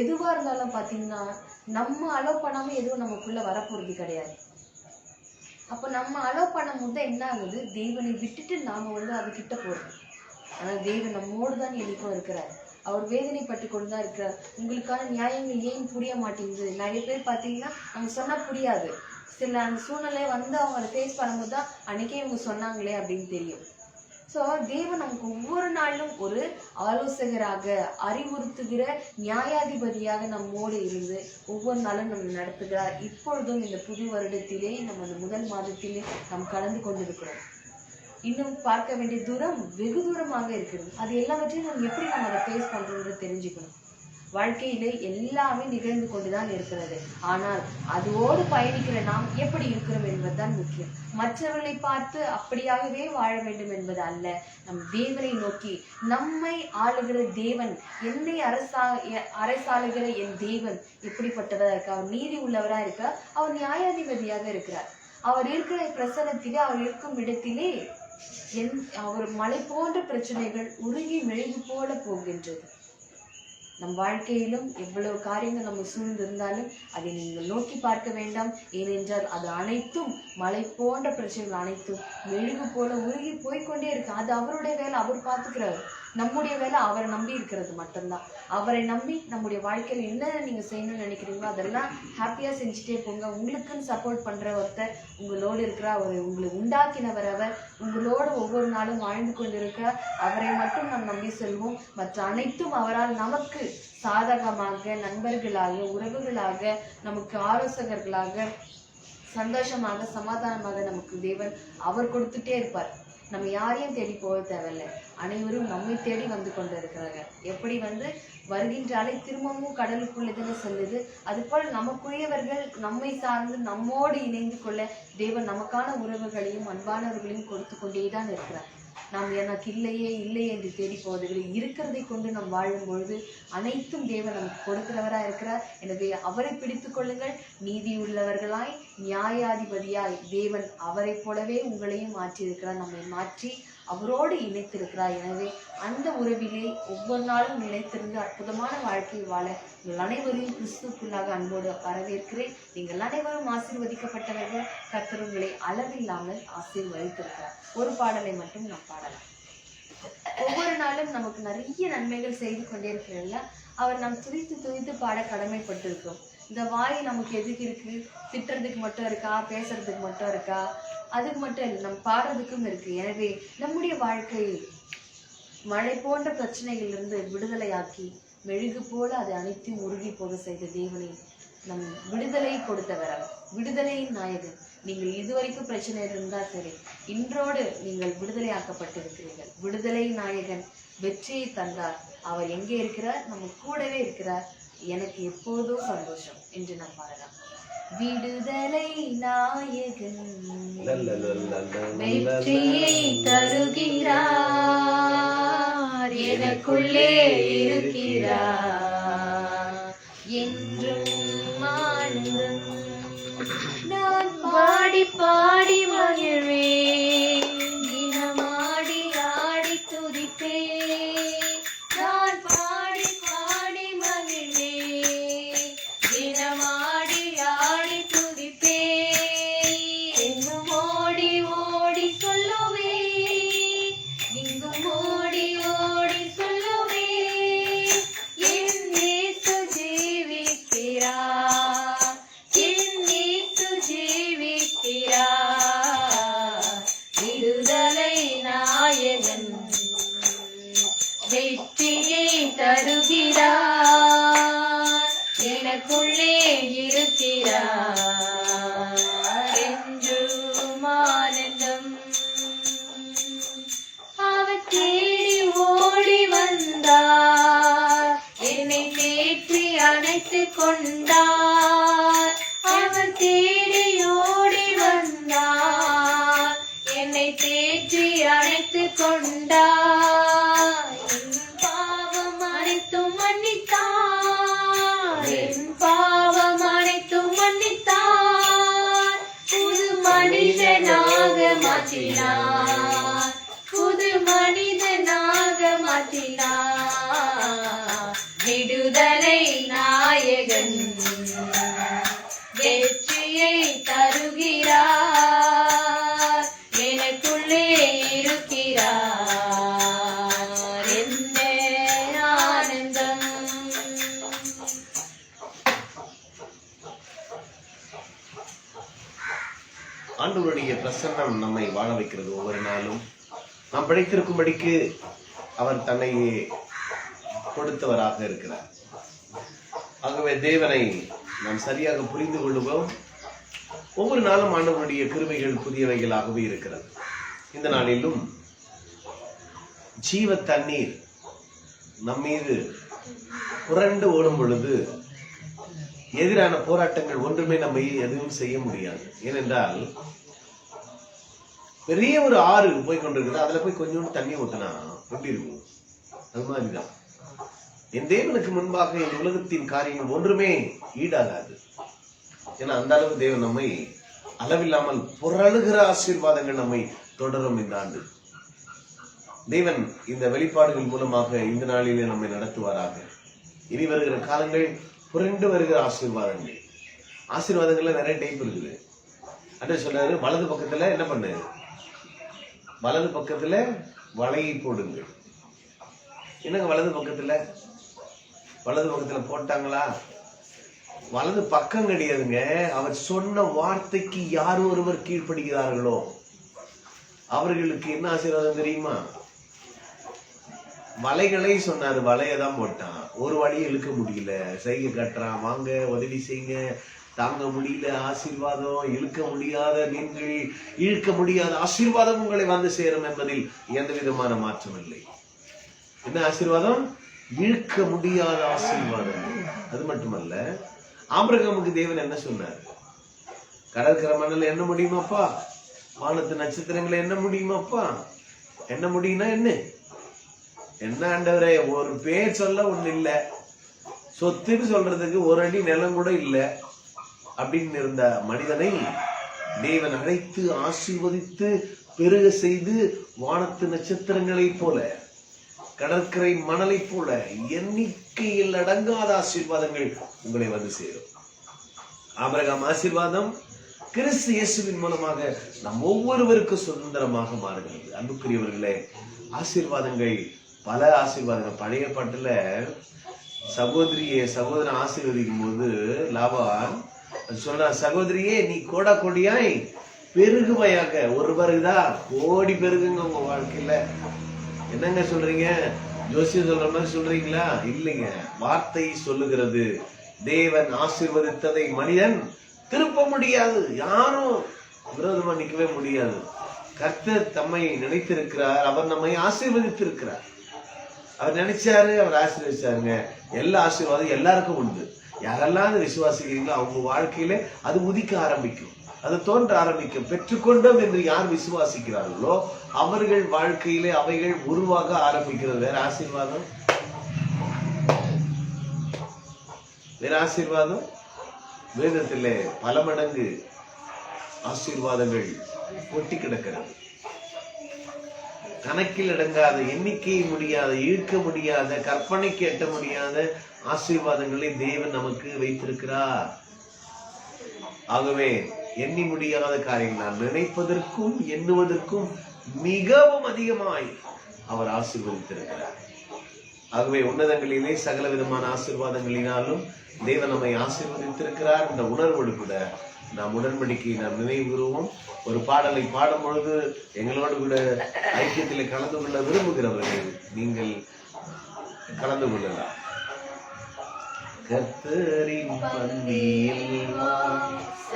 எதுவா இருந்தாலும் பாத்தீங்கன்னா நம்ம அலோவ் பண்ணாம எதுவும் நமக்குள்ள வரப்போறது கிடையாது. அப்ப நம்ம அலோவ் பண்ணும் போது என்ன ஆகுது? தேவனை விட்டுட்டு நாம அது கிட்ட போறோம். ஆனா தேவன் நம்மோடு தான் என்னைக்கும் இருக்கிறார். அவர் வேதனைப்பட்டு கொண்டுதான் இருக்கிறார். உங்களுக்கான நியாயங்கள் ஏன் புரிய மாட்டேங்குது? நிறைய பேர் பாத்தீங்கன்னா நம்ம சொன்னா புரியாது. சில அந்த சூழ்நிலை அவங்க அதை ஃபேஸ் பண்ணும்போது தான் அன்னைக்கே இவங்க சொன்னாங்களே அப்படின்னு தெரியும். ஸோ தேவன் நமக்கு ஒவ்வொரு நாளும் ஒரு ஆலோசகராக, அறிவுறுத்துகிற நியாயாதிபதியாக நம்மோடு இருந்து ஒவ்வொரு நாளும் நம்ம நடத்துகிறார். இப்பொழுதும் இந்த புது வருடத்திலே நம்ம அந்த முதல் மாதத்திலே நாம் கடந்து கொண்டிருக்கிறோம். இன்னும் பார்க்க வேண்டிய தூரம் வெகு தூரமாக இருக்கிறது. அது எல்லாவற்றையும் நம்ம எப்படி நம்ம அதை ஃபேஸ் பண்றோம்னு தெரிஞ்சுக்கணும். வாழ்க்கையிலே எல்லாமே நிகழ்ந்து கொண்டுதான் இருக்கிறது. ஆனால் அதோடு பயணிக்கிற நாம் எப்படி இருக்கிறோம் என்பதுதான் முக்கியம். மற்றவர்களை பார்த்து அப்படியாகவே வாழ வேண்டும் என்பது அல்ல. நம் தேவனை நோக்கி, நம்மை ஆளுகிற தேவன், என்னை அரசாளுகிற என் தேவன் எப்படிப்பட்டவரா இருக்கா? அவர் நீதி உள்ளவரா இருக்கா? அவர் நியாயாதிபதியாக இருக்கிறார். அவர் இருக்கிற பிரசனத்திலே, அவர் இருக்கும் இடத்திலே அவர் மலை போன்ற பிரச்சனைகள் உருகி மெழுகு போல போகின்றது. நம் வாழ்க்கையிலும் எவ்வளவு காரியங்கள் நம்ம சூழ்ந்திருந்தாலும் அதை நீங்கள் நோக்கி பார்க்க வேண்டாம். ஏனென்றால் அது அனைத்தும் மலை போன்ற பிரச்சனைகள் அனைத்தும் மெழுகு போல உருகி போய்கொண்டே இருக்கு. அது அவருடைய வேலை, அவர் பார்த்துக்கிறாரு. நம்முடைய வேலை அவரை நம்பி இருக்கிறது மட்டும்தான். அவரை நம்பி நம்முடைய வாழ்க்கையில என்ன நீங்க செய்யணும்னு நினைக்கிறீங்களோ அதெல்லாம் ஹாப்பியா செஞ்சுட்டே போங்க. உங்களுக்குன்னு சப்போர்ட் பண்ற ஒருத்தர் உங்களோடு இருக்கிறார். அவர் உங்களை உண்டாக்கினவர். அவர் உங்களோடு ஒவ்வொரு நாளும் வாழ்ந்து கொண்டிருக்கிறார். அவரை மட்டும் நாம் நம்பி செல்வோம். மற்ற அனைத்தும் அவரால் நமக்கு சாதகமாக, நண்பர்களாக, உறவுகளாக, நமக்கு ஆலோசகர்களாக, சந்தோஷமாக, சமாதானமாக நமக்கு தேவன் அவர் கொடுத்துட்டே இருப்பார். நம்ம யாரையும் தேடி போக தேவையில்லை. அனைவரும் நம்மை தேடி வந்து கொண்டு இருக்கிறாங்க. எப்படி வருகின்றாலே திரும்பவும் கடலுக்குள்ளே செல்லுது. அது போல் நமக்குரியவர்கள் நம்மை சார்ந்து நம்மோடு இணைந்து கொள்ள தேவன் நமக்கான உறவுகளையும் அன்பானவர்களையும் கொடுத்து கொண்டேதான் இருக்கிறார். நாம் எனக்கு இல்லையே என்று தேடி போவதில்லை. இருக்கிறதை கொண்டு நாம் வாழும் பொழுது அனைத்தும் தேவன் நமக்கு கொடுக்கிறவரா இருக்கிறார். எனவே அவரை பிடித்து கொள்ளுங்கள். நீதி உள்ளவர்களாய், நியாயாதிபதியாய் தேவன் அவரை போலவே உங்களையும் மாற்றியிருக்கிறார். நம்மை மாற்றி அவரோடு இணைத்திருக்கிறார். எனவே அந்த உறவிலே ஒவ்வொரு நாளும் நிலைத்திருந்து அற்புதமான வாழ்க்கை வாழ நீங்கள் அனைவரையும் கிறிஸ்துக்குள்ளாக அன்போடு வரவேற்கிறேன். நீங்கள் அனைவரும் ஆசீர்வதிக்கப்பட்டவர்கள். கர்த்தர் உங்களை அளவில்லாமல் ஆசீர்வதித்திருக்கிறார். ஒரு பாடலை மட்டும் நாம் பாடலாம். ஒவ்வொரு நாளும் நமக்கு நிறைய நன்மைகள் செய்து கொண்டே இருக்கிறார்கள். அவர் நாம் துதித்து பாட கடமைப்பட்டிருக்கிறோம். இந்த வாய் நமக்கு எதுக்கு இருக்கு? திட்டுறதுக்கு மட்டும் இருக்கா? பேசுறதுக்கு மட்டும் இருக்கா? அதுக்கு மட்டும் இல்லை, நம்ம பாடுறதுக்கும் இருக்கு. எனவே நம்முடைய வாழ்க்கையில் மழை போன்ற பிரச்சனைகளிலிருந்து விடுதலையாக்கி மெழுகு போல அதை அனைத்தையும் உருகி போக செய்த தேவனை நம் விடுதலை கொடுத்தவர், விடுதலையின் நாயகன். நீங்கள் இதுவரைக்கும் பிரச்சனை இருந்தால் சரி, இன்றோடு நீங்கள் விடுதலை ஆக்கப்பட்டிருக்கிறீர்கள். விடுதலை நாயகன் வெற்றியை தந்தார். அவர் எங்கே இருக்கிறார்? நம்ம கூடவே இருக்கிறார். எனக்கு எப்போதும் சந்தோஷம் என்று நாம் பாடலாம். விடுதலை நாயகன் வெற்றியை தருகிறார், எனக்குள்ளே இருக்கிறார் என்றும் ஆனந்தம். நான் பாடி பாடி மகிழ்வேன், தினமாடி ஆடி துதிப்பேன். நான் பாடி பாடி மகிழ்வேன், தினமாடி ஆடி துதிப்பேன். எங்கும் ஓடி ஓடி சொல்லுவேன், இங்கும் ஓடி ஓடி சொல்லுவேன். என் இயேசு ஜீவிக்கிறார், என் இயேசு ஜீவிக்கிறார். விடுதலை நாயகன் வெற்றியை தருகிறார், எனக்குள்ளே இருக்கிறார் என்றும் ஆனந்தம். அவர் தேடி ஓடி வந்தார், என்னை தேற்றி அணைத்து கொண்டார். அவர் தேடி ஓடி வந்தார், மாற்றினார், புது மனிதனாக மாற்றினார். விடுதலை நாயகன் வெற்றியை தருகிறார், எனக்குள்ளே இருக்கிறார், என்ன ஆனந்தம்.
ஆண்டவருடைய பிரசன்னம் நம்மை வாழ வைக்கிறது. ஒவ்வொரு நாளும் நாம் பிழைத்திருக்கும்படிக்கு அவர் தன்னை கொடுத்தவராக இருக்கிறார். ஆகவே தேவனை நாம் சரியாக புரிந்து கொள்ளுவோம். ஒவ்வொரு நாளும் ஆண்டவருடைய கிருபைகள் புதியவைகளாகவே இருக்கிறது. இந்த நாளிலும் ஜீவ தண்ணீர் நம்மீது புரண்டு ஓடும் பொழுது எதிரான போராட்டங்கள் ஒன்றுமே நம்ம எதுவும் செய்ய முடியாது. ஏனென்றால் பெரிய ஒரு ஆறு போய் கொண்டிருக்குது, அதுல போய் கொஞ்சோண்டு தண்ணி ஊத்தினா எப்படி இருக்கும்? அது மாதிரிதான் என் தேவனுக்கு முன்பாக இந்த உலகத்தின் காரியங்கள் ஒன்றுமே ஈடாகாது. ஏன்னா அந்த அளவு தேவன் நம்மை அளவில்லாமல் புரளுகிற ஆசீர்வாதங்கள் நம்மை தொடரும். இந்த ஆண்டு தேவன் இந்த வெளிப்பாடுகள் மூலமாக இந்த நாளிலே நம்மை நடத்துவாராக. இனி வருகிற காலங்கள் புரண்டு வருகிற ஆசீர்வாதங்கள். ஆசீர்வாதங்கள்ல நிறைய டைப் இருக்குது. அண்ணன் சொல்றாரு, வலது பக்கத்துல என்ன பண்ணு, வலது பக்கத்துல வலையை போடுங்க. என்னங்க வலது பக்கத்துல போட்டாங்களா? வலது பக்கம் கிடையாதுங்க. அவர் சொன்ன வார்த்தைக்கு யார் ஒருவர் கீழ்ப்படுகிறார்களோ அவர்களுக்கு என்ன ஆசீர்வாதம் தெரியுமா? வலைகளை சொன்னாரு, வலையதான் போட்டான். ஒரு வழியை இழுக்க முடியல, செய்கை கட்டுறான், வாங்க உதவி செய்யுங்க, தாங்க முடியல ஆசீர்வாதம். இழுக்க முடியாத நீங்கள் இழுக்க முடியாத ஆசீர்வாதம் உங்களை வந்து சேரும் என்பதில் எந்த விதமான மாற்றம் இல்லை. என்ன ஆசீர்வாதம்? இழுக்க முடியாத ஆசீர்வாதம். அது மட்டுமல்ல, ஆபிரகாமுக்கு தேவன் என்ன சொன்னார்? கடற்கரை மணல் என்ன முடியுமாப்பா? வானத்து நட்சத்திரங்களை என்ன முடியுமாப்பா? என்ன முடியும்னா என்ன ஆண்டவரே, ஒரு பேர் சொல்ல ஒண்ணு இல்ல, சொத்துன்னு சொல்றதுக்கு ஒரு அடி நிலம் கூட இல்ல அப்படின்னு இருந்த மனிதனை தேவன் அழைத்து ஆசீர்வதித்து பெருக செய்து வானத்து நட்சத்திரங்களை போல கடற்கரை மணலை போல எண்ணிக்கையில் அடங்காத ஆசீர்வாதங்கள் உங்களை வந்து சேரும். ஆபிரகாம் ஆசீர்வாதம் கிறிஸ்து இயேசுவின் மூலமாக நம் ஒவ்வொருவருக்கும் சுதந்திரமாக மாறுகிறது. அன்புக்குரியவர்களே, ஆசீர்வாதங்கள் பல ஆசீர்வாதங்கள். பழைய பாட்டுல சகோதரன் ஆசீர்வதிக்கும் போது லாபான் சொல்ற, சகோதரியே நீ கோடா கோடியாய் பெருகுமையாக. ஒரு பெருகுதா? கோடி பெருகுங்க உங்க வாழ்க்கையில. என்னங்க சொல்றீங்க? ஜோசியம் சொல்ற மாதிரி சொல்றீங்களா? இல்லைங்க, வார்த்தை சொல்லுகிறது. தேவன் ஆசீர்வதித்ததை மனிதன் திருப்ப முடியாது. யாரும் விரோதமா நிக்கவே முடியாது. கர்த்தர் தம்மை நினைத்திருக்கிறார், அவர் நம்மை ஆசீர்வதித்திருக்கிறார். அவர் நினைச்சாரு, அவர் ஆசீர்வதிச்சாருங்க. எல்லா ஆசீர்வாதம் எல்லாருக்கும் உண்டு. யாரெல்லாம் அதை விசுவாசிக்கிறீங்களோ அவங்க வாழ்க்கையில அது உதிக்க ஆரம்பிக்கும், அது தோன்ற ஆரம்பிக்கும். பெற்றுக்கொண்டோம் என்று யார் விசுவாசிக்கிறார்களோ அவர்கள் வாழ்க்கையிலே அவைகள் உருவாக ஆரம்பிக்கிறது. வேற ஆசீர்வாதம் வேதத்திலே பல மடங்கு ஆசீர்வாதங்கள் கொட்டி கிடக்கிறது. கணக்கில் அடங்காத, எண்ணிக்கை முடியாத, ஈர்க்க முடியாத, கற்பனைக்கு எட்ட முடியாத ஆசீர்வாதங்களை தேவன் நமக்கு வைத்திருக்கிறார். ஆகவே எண்ணி முடியாத காரியங்கள் நான் நினைப்பதற்கும் எண்ணுவதற்கும் மிகவும் அதிகமாய் அவர் ஆசீர்வதித்திருக்கிறார். ஆகவே உன்னதங்களிலே சகல விதமான ஆசீர்வாதங்களினாலும் தேவன் நம்மை ஆசீர்வதித்திருக்கிறார். இந்த உணர்வோடு கூட நாம் உடன்படிக்கை நாம் நினைவு கூறுவோம். ஒரு பாடலை பாடும் பொழுது எங்களோடு கூட ஐக்கியத்திலே கலந்து கொள்ள விரும்புகிறவர்கள் நீங்கள் கலந்து கொள்ளலாம். கர்த்தரின் பந்தியில்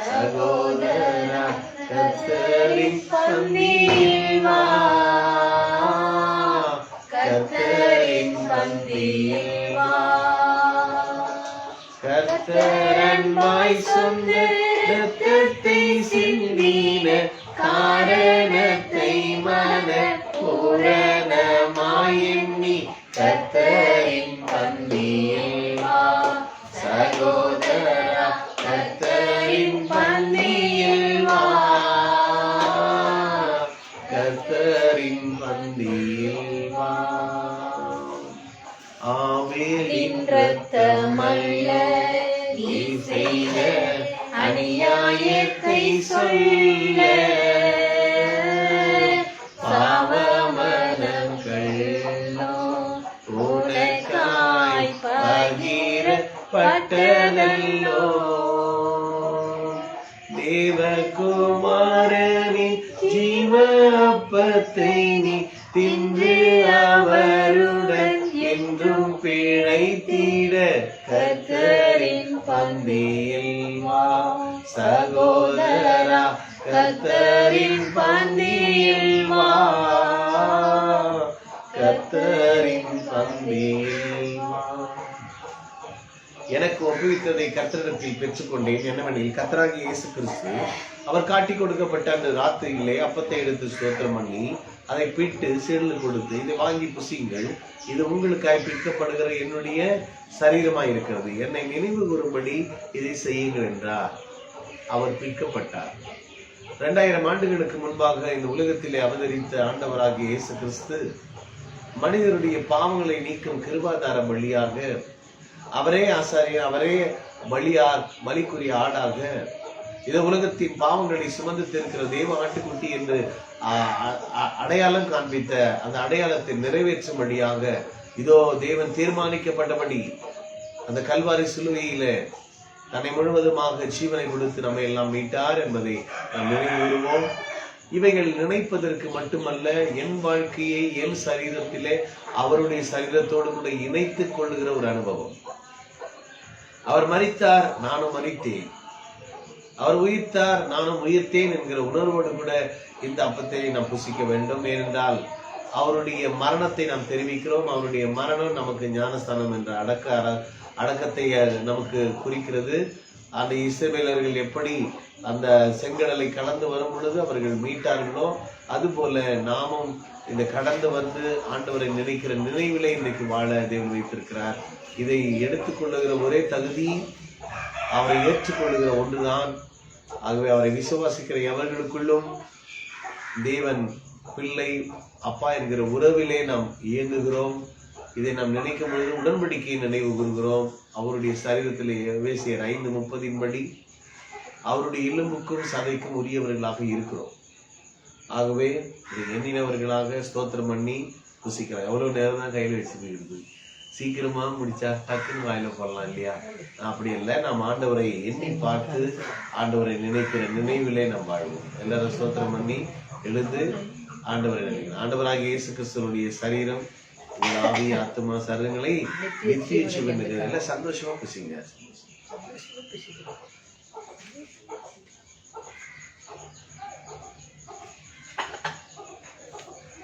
சகோதரா, கர்த்தரின் பந்தியில் வா, கர்த்தரின் பந்தியில் வா. கர்த்தரன்பாய் சொந்த இரத்தத்தை சிந்தின காரணத்தை மன பூரணமாய் எண்ணி கர்த்தரின் பந்தியில் வா. சகோதரா, கர்த்தரின் பந்தியில் வா, வா. ஆவேலின்
இரத்தமல்ல நீ செய்த அநியாயத்தை சொல்ல, பாவமனங்களோ உனக்காய் பகிரப்பட்டதல்லோ.
தேவகுமாரனின் ஜீவ அப்பத்தை நீ தின்று அவருடன் என்றும் பிழைத்திட கர்த்தரின் பந்தியில் வா. சகோதரா கர்த்தரின் பந்தியில் வா. கர்த்தரின் பந்தியில் வா. எனக்கு ஒப்புவித்ததை கர்த்தரிடத்தில் பெற்றுக்கொண்டேன். என்னவெனில் கர்த்தராகிய இயேசு கிறிஸ்து அவர் காட்டி கொடுக்கப்பட்ட அந்த ராத்திரியிலே அப்பத்தை எடுத்து ஸ்தோத்திரம் பண்ணி அதை பிட்டு சீடலுக்கு கொடுத்து, இதை வாங்கி புசியுங்கள், இது உங்களுக்காய் பிற்கப்படுகிற என்னுடைய சரீரமாய் இருக்கிறது, என்னை நினைவு கூறும்படி இதை செய்யுங்கள் என்றார். அவர் பிற்கப்பட்டார். 2000 ஆண்டுகளுக்கு முன்பாக இந்த உலகத்திலே அவதரித்த ஆண்டவராகிய இயேசு கிறிஸ்து மனிதருடைய பாவங்களை நீக்கும் கிருபாதார பலியாக, அவரே ஆசாரியர், அவரே பலிக்குரிய ஆடாக, இந்த உலகத்தின் பாவங்களை சுமந்து தீர்க்கிற தேவ ஆட்டுக்குட்டி என்று அடையாளம் காண்பித்த அந்த அடையாளத்தை நிறைவேற்றும்படியாக இதோ தேவன் தீர்மானிக்கப்பட்டபடி அந்த கல்வாரி சிலுவையில தன்னை முழுவதுமாக ஜீவனை கொடுத்து நம்மை எல்லாம் மீட்டார் என்பதை நாம் நினைவு கூறுவோம். இவைகள் நினைப்பதற்கு மட்டுமல்ல, என் வாழ்க்கையை என் சரீரத்திலே அவருடைய சரீரத்தோடு கூட இணைத்துக் கொள்ளுகிற ஒரு அனுபவம். அவர் மரித்தார், நானும் மரித்தேன். அவர் உயிர்த்தார், நானும் உயிர்த்தேன் என்கிற உணர்வோடு கூட இந்த அப்பத்தை நாம் புசிக்க வேண்டும். ஏனென்றால் அவருடைய மரணத்தை நாம் தெரிவிக்கிறோம். அவருடைய மரணம் நமக்கு ஞானஸ்தானம் என்ற அடக்கத்தை நமக்கு குறிக்கிறது. அந்த இஸ்ரவேலர்கள் எப்படி அந்த செங்கடலை கடந்து வரும் பொழுது அவர்கள் மீட்டார்களோ, அதுபோல நாமும் இந்த கடந்து வந்து ஆண்டவரை நினைக்கிற நினைவிலே இன்றைக்கு வாழ தேவன் வைத்திருக்கிறார். இதை எடுத்துக்கொள்ளுகிற ஒரே தகுதி அவரை ஏற்றுக்கொள்ளுகிற ஒன்றுதான். ஆகவே அவரை விசுவாசிக்கிற எவர்களுக்குள்ளும் தேவன் பிள்ளை அப்பா என்கிற உறவிலே நாம் இயங்குகிறோம். இதை நாம் நினைக்கும் பொழுது உடன்படிக்கையை நினைவு கூறுகிறோம். அவருடைய சரீரத்திலே எபேசியர் 5:30 படி அவருடைய எலும்புக்கும் சதைக்கும் உரியவர்களாக இருக்கிறோம். ஆகவே இதை எண்ணினவர்களாக ஸ்தோத்திரம் பண்ணி புசிக்கலாம். எவ்வளவு நேரம் தான் கையில் வச்சுக்கிறது, சீக்கிரமா முடிச்சா டக்குன்னு வாயில போடலாம் இல்லையா? அப்படி இல்லை, நாம் ஆண்டவரை எண்ணி பார்த்து ஆண்டவரை நினைக்கிற நினைவிலே நாம் வாழ்வோம். எல்லாரும் ஸ்தோத்திரம் பண்ணி எழுந்து ஆண்டவரை நினைக்கிறோம். ஆண்டவராகிய இயேசு கிறிஸ்துவனுடைய சரீரம் உங்கள் ஆவி ஆத்மா சரீரங்களை நித்திய ஜீவனுக்கு எல்லாம் சந்தோஷமா புசிங்க.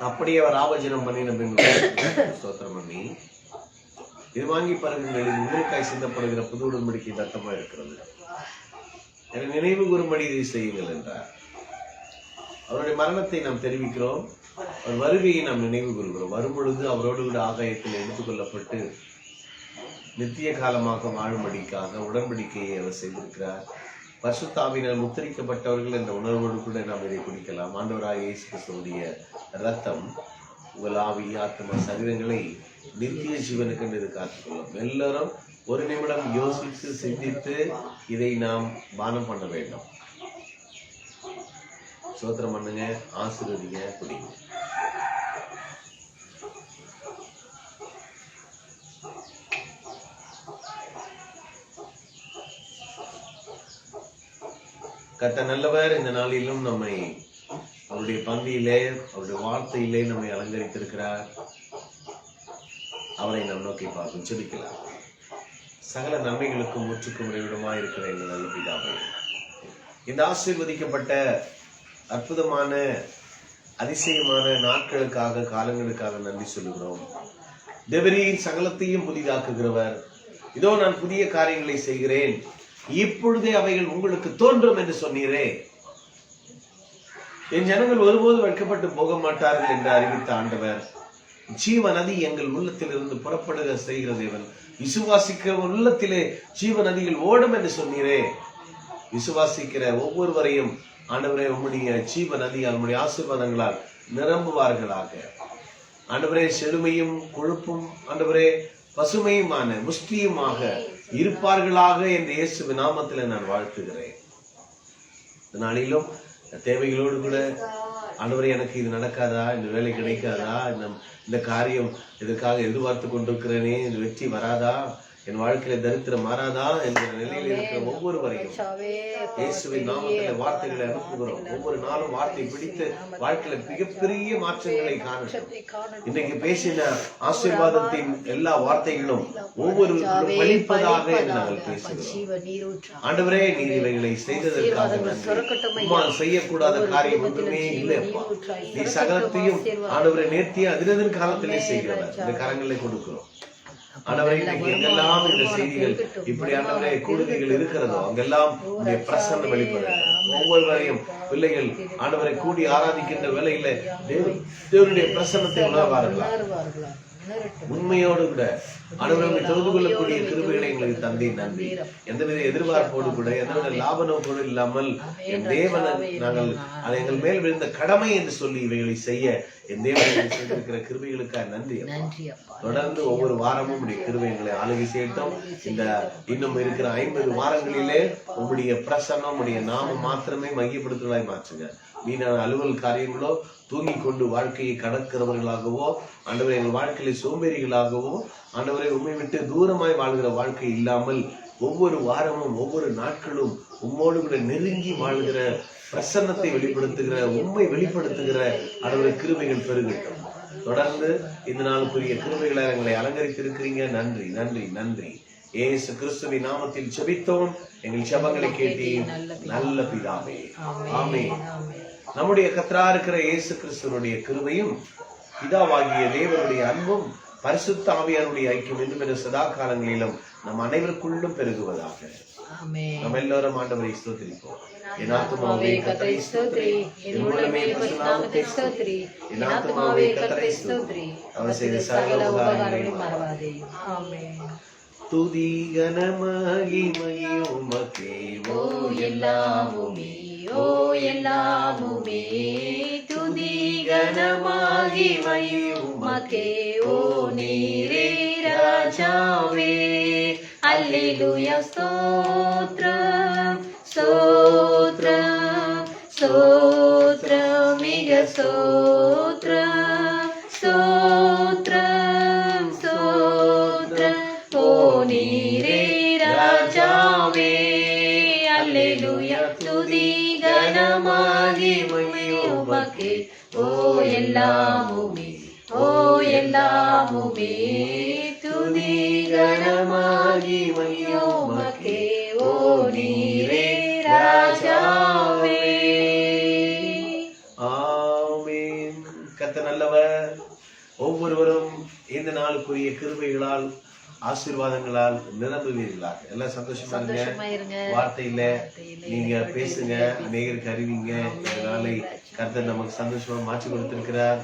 அப்படியே அவர் ஆபஜனம் பண்ணின பின் ஸ்தோத்திரம் பண்ணி, இது வாங்கி பாருங்கள், இது உங்களுக்காய் சிந்தப்படுகிற புது உடன்படிக்கை ரத்தமா இருக்கிறது, என நினைவு கூறும்படி இதை செய்யுங்கள் என்றார். அவருடைய மரணத்தை நாம் தெரிவிக்கிறோம், அவர் வருகையை நாம் நினைவு கூறுகிறோம். வரும்பொழுது அவரோடு கூட ஆகாயத்தில் எடுத்துக்கொள்ளப்பட்டு நித்திய காலமாக வாழும்படிக்காக உடன்படிக்கையை அவர் செய்திருக்கிறார். பரிசுத்த ஆவியினால் முத்திரிக்கப்பட்டவர்கள் என்ற உணர்வோடு கூட நாம் இதை குடிக்கலாம். ஆண்டவராகிய இயேசு கிறிஸ்துவுடைய ரத்தம் உங்கள் ஆவி ஆத்மா சரீரங்களை நித்திய ஜீவனுக்கு இது காத்துக்கொள்ளும். எல்லாரும் ஒரு நிமிடம் யோசித்து சிந்தித்து இதை நாம் பானம் பண்ண வேண்டும். ஸ்தோத்திரம் பண்ணுங்க, ஆசீர்வதிங்க, குடிங்க. கர்த்தர் நல்லவர். இந்த நாளிலும் நம்மை அவருடைய பந்தியிலே அவருடைய வார்த்தையிலே நம்மை அலங்கரித்திருக்கிறார். அவரை நாம் நோக்கி பார்க்கும் செபிக்கலாம். சகல நன்மைகளுக்கும் முற்றுக்கும் உறைவிடமாய் இருக்கிற எங்கள் நல்ல பிதாவே, இந்த ஆசீர்வதிக்கப்பட்ட அற்புதமான அதிசயமான நாட்களுக்காக காலங்களுக்காக நன்றி சொல்லுகிறோம். தேவரீர் சகலத்தையும் புதிதாக்குகிறவர். இதோ நான் புதிய காரியங்களை செய்கிறேன், இப்பொழுதே அவைகள் உங்களுக்கு தோன்றும் என்று சொன்னீரே. என் ஜனங்கள் ஒருபோது வெட்கப்பட்டு போக மாட்டார்கள் என்று அறிவித்த ஆண்டவர், ஜீவ நதி எங்கள் உள்ளத்தில் இருந்து புறப்படுக செய்கிற தேவன். விசுவாசிக்கிற உள்ளத்திலே ஜீவ நதிகள் ஓடும் என்று சொன்னீரே. விசுவாசிக்கிற ஒவ்வொருவரையும் ஆண்டவரே உம்முடைய ஜீவ நதியால் உம்முடைய ஆசீர்வாதங்களால் நிரம்புவார்களாக. ஆண்டவரே செழுமையும் கொழுப்பும் ஆண்டவரே பசுமையுமான முஷ்டியுமாக இருப்பார்களாக என்ற இயேசுவின் நாமத்தில் நான் வாழ்த்துகிறேன். இந்த நாளிலும் தேவைகளோடு கூட ஆண்டவரே எனக்கு இது நடக்காதா, இந்த வேலை கிடைக்காதா, இந்த காரியம் இதற்காக எதிர்பார்த்து கொண்டிருக்கிறேனே, இந்த வெற்றி வராதா, என் வாழ்க்கையில தரித்திரம் மாறாதா என்கிற நிலையில் இருக்கிற ஒவ்வொருவரையும் இயேசுவின் நாமத்தில வார்த்தைகளை அனுப்புகிறோம். ஒவ்வொரு நாளும் வார்த்தை பிடித்து வாழ்க்கையில மிகப்பெரிய மாற்றங்களை காணட்டும். இன்னைக்கு பேசின ஆசீர்வாதத்தின் எல்லா வார்த்தைகளும் ஒவ்வொருவருக்கும் பலிப்பதாக என்று நாங்கள் பேசுகிறோம். ஆண்டவரே, நீர் இவைகளை செய்ததற்காக உம்மால் செய்யக்கூடாத காரியம் ஒன்றுமே இல்லை அப்பா. நீ சகலத்தையும் ஆண்டவரை நேர்த்திய அதிரதன் காலத்திலே செய்கிறவர். இந்த கரங்களை கொடுக்கிறோம். ஆண்டவரே, இன்னைக்கு எங்கெல்லாம் இந்த செய்திகள் இப்படி ஆண்டவரே கூடுகைகள் இருக்கிறதோ அங்கெல்லாம் உடைய பிரசன்னம் வெளிப்படும். ஒவ்வொருவரையும் பிள்ளைகள் ஆண்டவரை கூடி ஆராதிக்கின்ற வேளையில தேவனுடைய பிரசன்னத்தை உணர்வார்களா? உண்மையோடு கூட ஆண்டவரை தொழுது கொள்ளக்கூடிய கிருபைகளை எங்களுக்கு தந்தை நன்றி. எந்தவித எதிர்பார்ப்போடு கூட எந்தவித லாப நோக்கோடு இல்லாமல் என் தேவனை நாங்கள் அதை எங்கள் மேல் விழுந்த கடமை என்று சொல்லி இவைகளை செய்ய என் தேவனை செய்திருக்கிற கிருபைகளுக்காக நன்றி. தொடர்ந்து ஒவ்வொரு வாரமும் உடைய கிருபை எங்களை ஆளுகை செய்யட்டும். இந்த இன்னும் இருக்கிற 50 வாரங்களிலே உங்களுடைய பிரசன்னம் உடைய நாமம் மாத்திரமே மையப்படுத்துவதாய் மாற்றுங்க. வீணான அலுவல் காரியங்களோ தூங்கிக் கொண்டு வாழ்க்கையை கடக்கிறவர்களாகவோ ஆண்டவரை எங்கள் வாழ்க்கையில சோம்பேறிகளாகவோ ஆண்டவரை உண்மை விட்டு தூரமாய் வாழ்கிற வாழ்க்கை இல்லாமல் ஒவ்வொரு வாரமும் ஒவ்வொரு நாட்களும் உம்மோடு கூட நெருங்கி வாழ்கிற பிரசன்னத்தை வெளிப்படுத்துகிற உண்மை வெளிப்படுத்துகிற ஆண்டவரை கிருபைகள் பெருகட்டும். தொடர்ந்து இந்த நாளுக்குரிய கிருபைகளை எங்களை அலங்கரித்திருக்கிறீங்க. நன்றி நன்றி நன்றி. இயேசு கிறிஸ்துவின் நாமத்தில் ஜெபித்தோம். எங்கள் ஜெபங்களை கேட்டீர் நல்ல பிதாவே. ஆமென். நம்முடைய கர்த்தராக இருக்கிற இயேசு கிறிஸ்துவனுடைய கிருபையும் பிதாவாகிய தேவனுடைய அன்பும் பரிசுத்த ஆவியாருடைய ஐக்கியம் இன்னும் சதா காலங்களிலும் நம் அனைவருக்குள்ளும் பெருகுவதாக. நம்ம எல்லாரும் ஆண்டவரை ஸ்தோத்திரிப்போம். என் ஆத்துமாவே கர்த்தரை ஸ்தோத்திரி, என் உள்ளமே பரிசுத்த நாமத்தை ஸ்தோத்திரி, என் ஆத்துமாவே கர்த்தரை ஸ்தோத்திரி, அவர் செய்த சகல உபகாரங்களையும் மறவாதே. ஆமென். துதி கன மகிமை உமக்கே, ஓ எல்லாமுமே, ஓ எல்லாமுமே, துதி கன மகிமை உமக்கே, ஓ நீரே ராஜாவே. அல்லேலூயா. ஸ்தோத்ரம் ஸ்தோத்ரம் ஸ்தோத்ரம் மிக ஸ்தோத்ரம் ஸ்தோத்ரம் ஸ்தோத்ரம் ஓ நீரே ராஜாவே. அல்லேலூயா. துதி கன மகிமை உமக்கே, ஓ எல்லாமுமே, ஓ எல்லாமுமே, துதி கன மகிமை உமக்கே, ஓ நீரே ராஜாவே. ஆமென். கர்த்தர் நல்லவர். ஒவ்வொருவரும் இந்த நாளுக்குரிய கிருபைகளால் ஆசீர்வாதங்களால் நிரம்புவீர்களாக. எல்லாம் சந்தோஷமா இருங்க. வார்த்தையில நீங்க பேசுங்க, அநேகருக்கு அறிவிங்க. நாளை கர்த்தர் நமக்கு சந்தோஷமா மாற்றி கொடுத்திருக்கிறார்.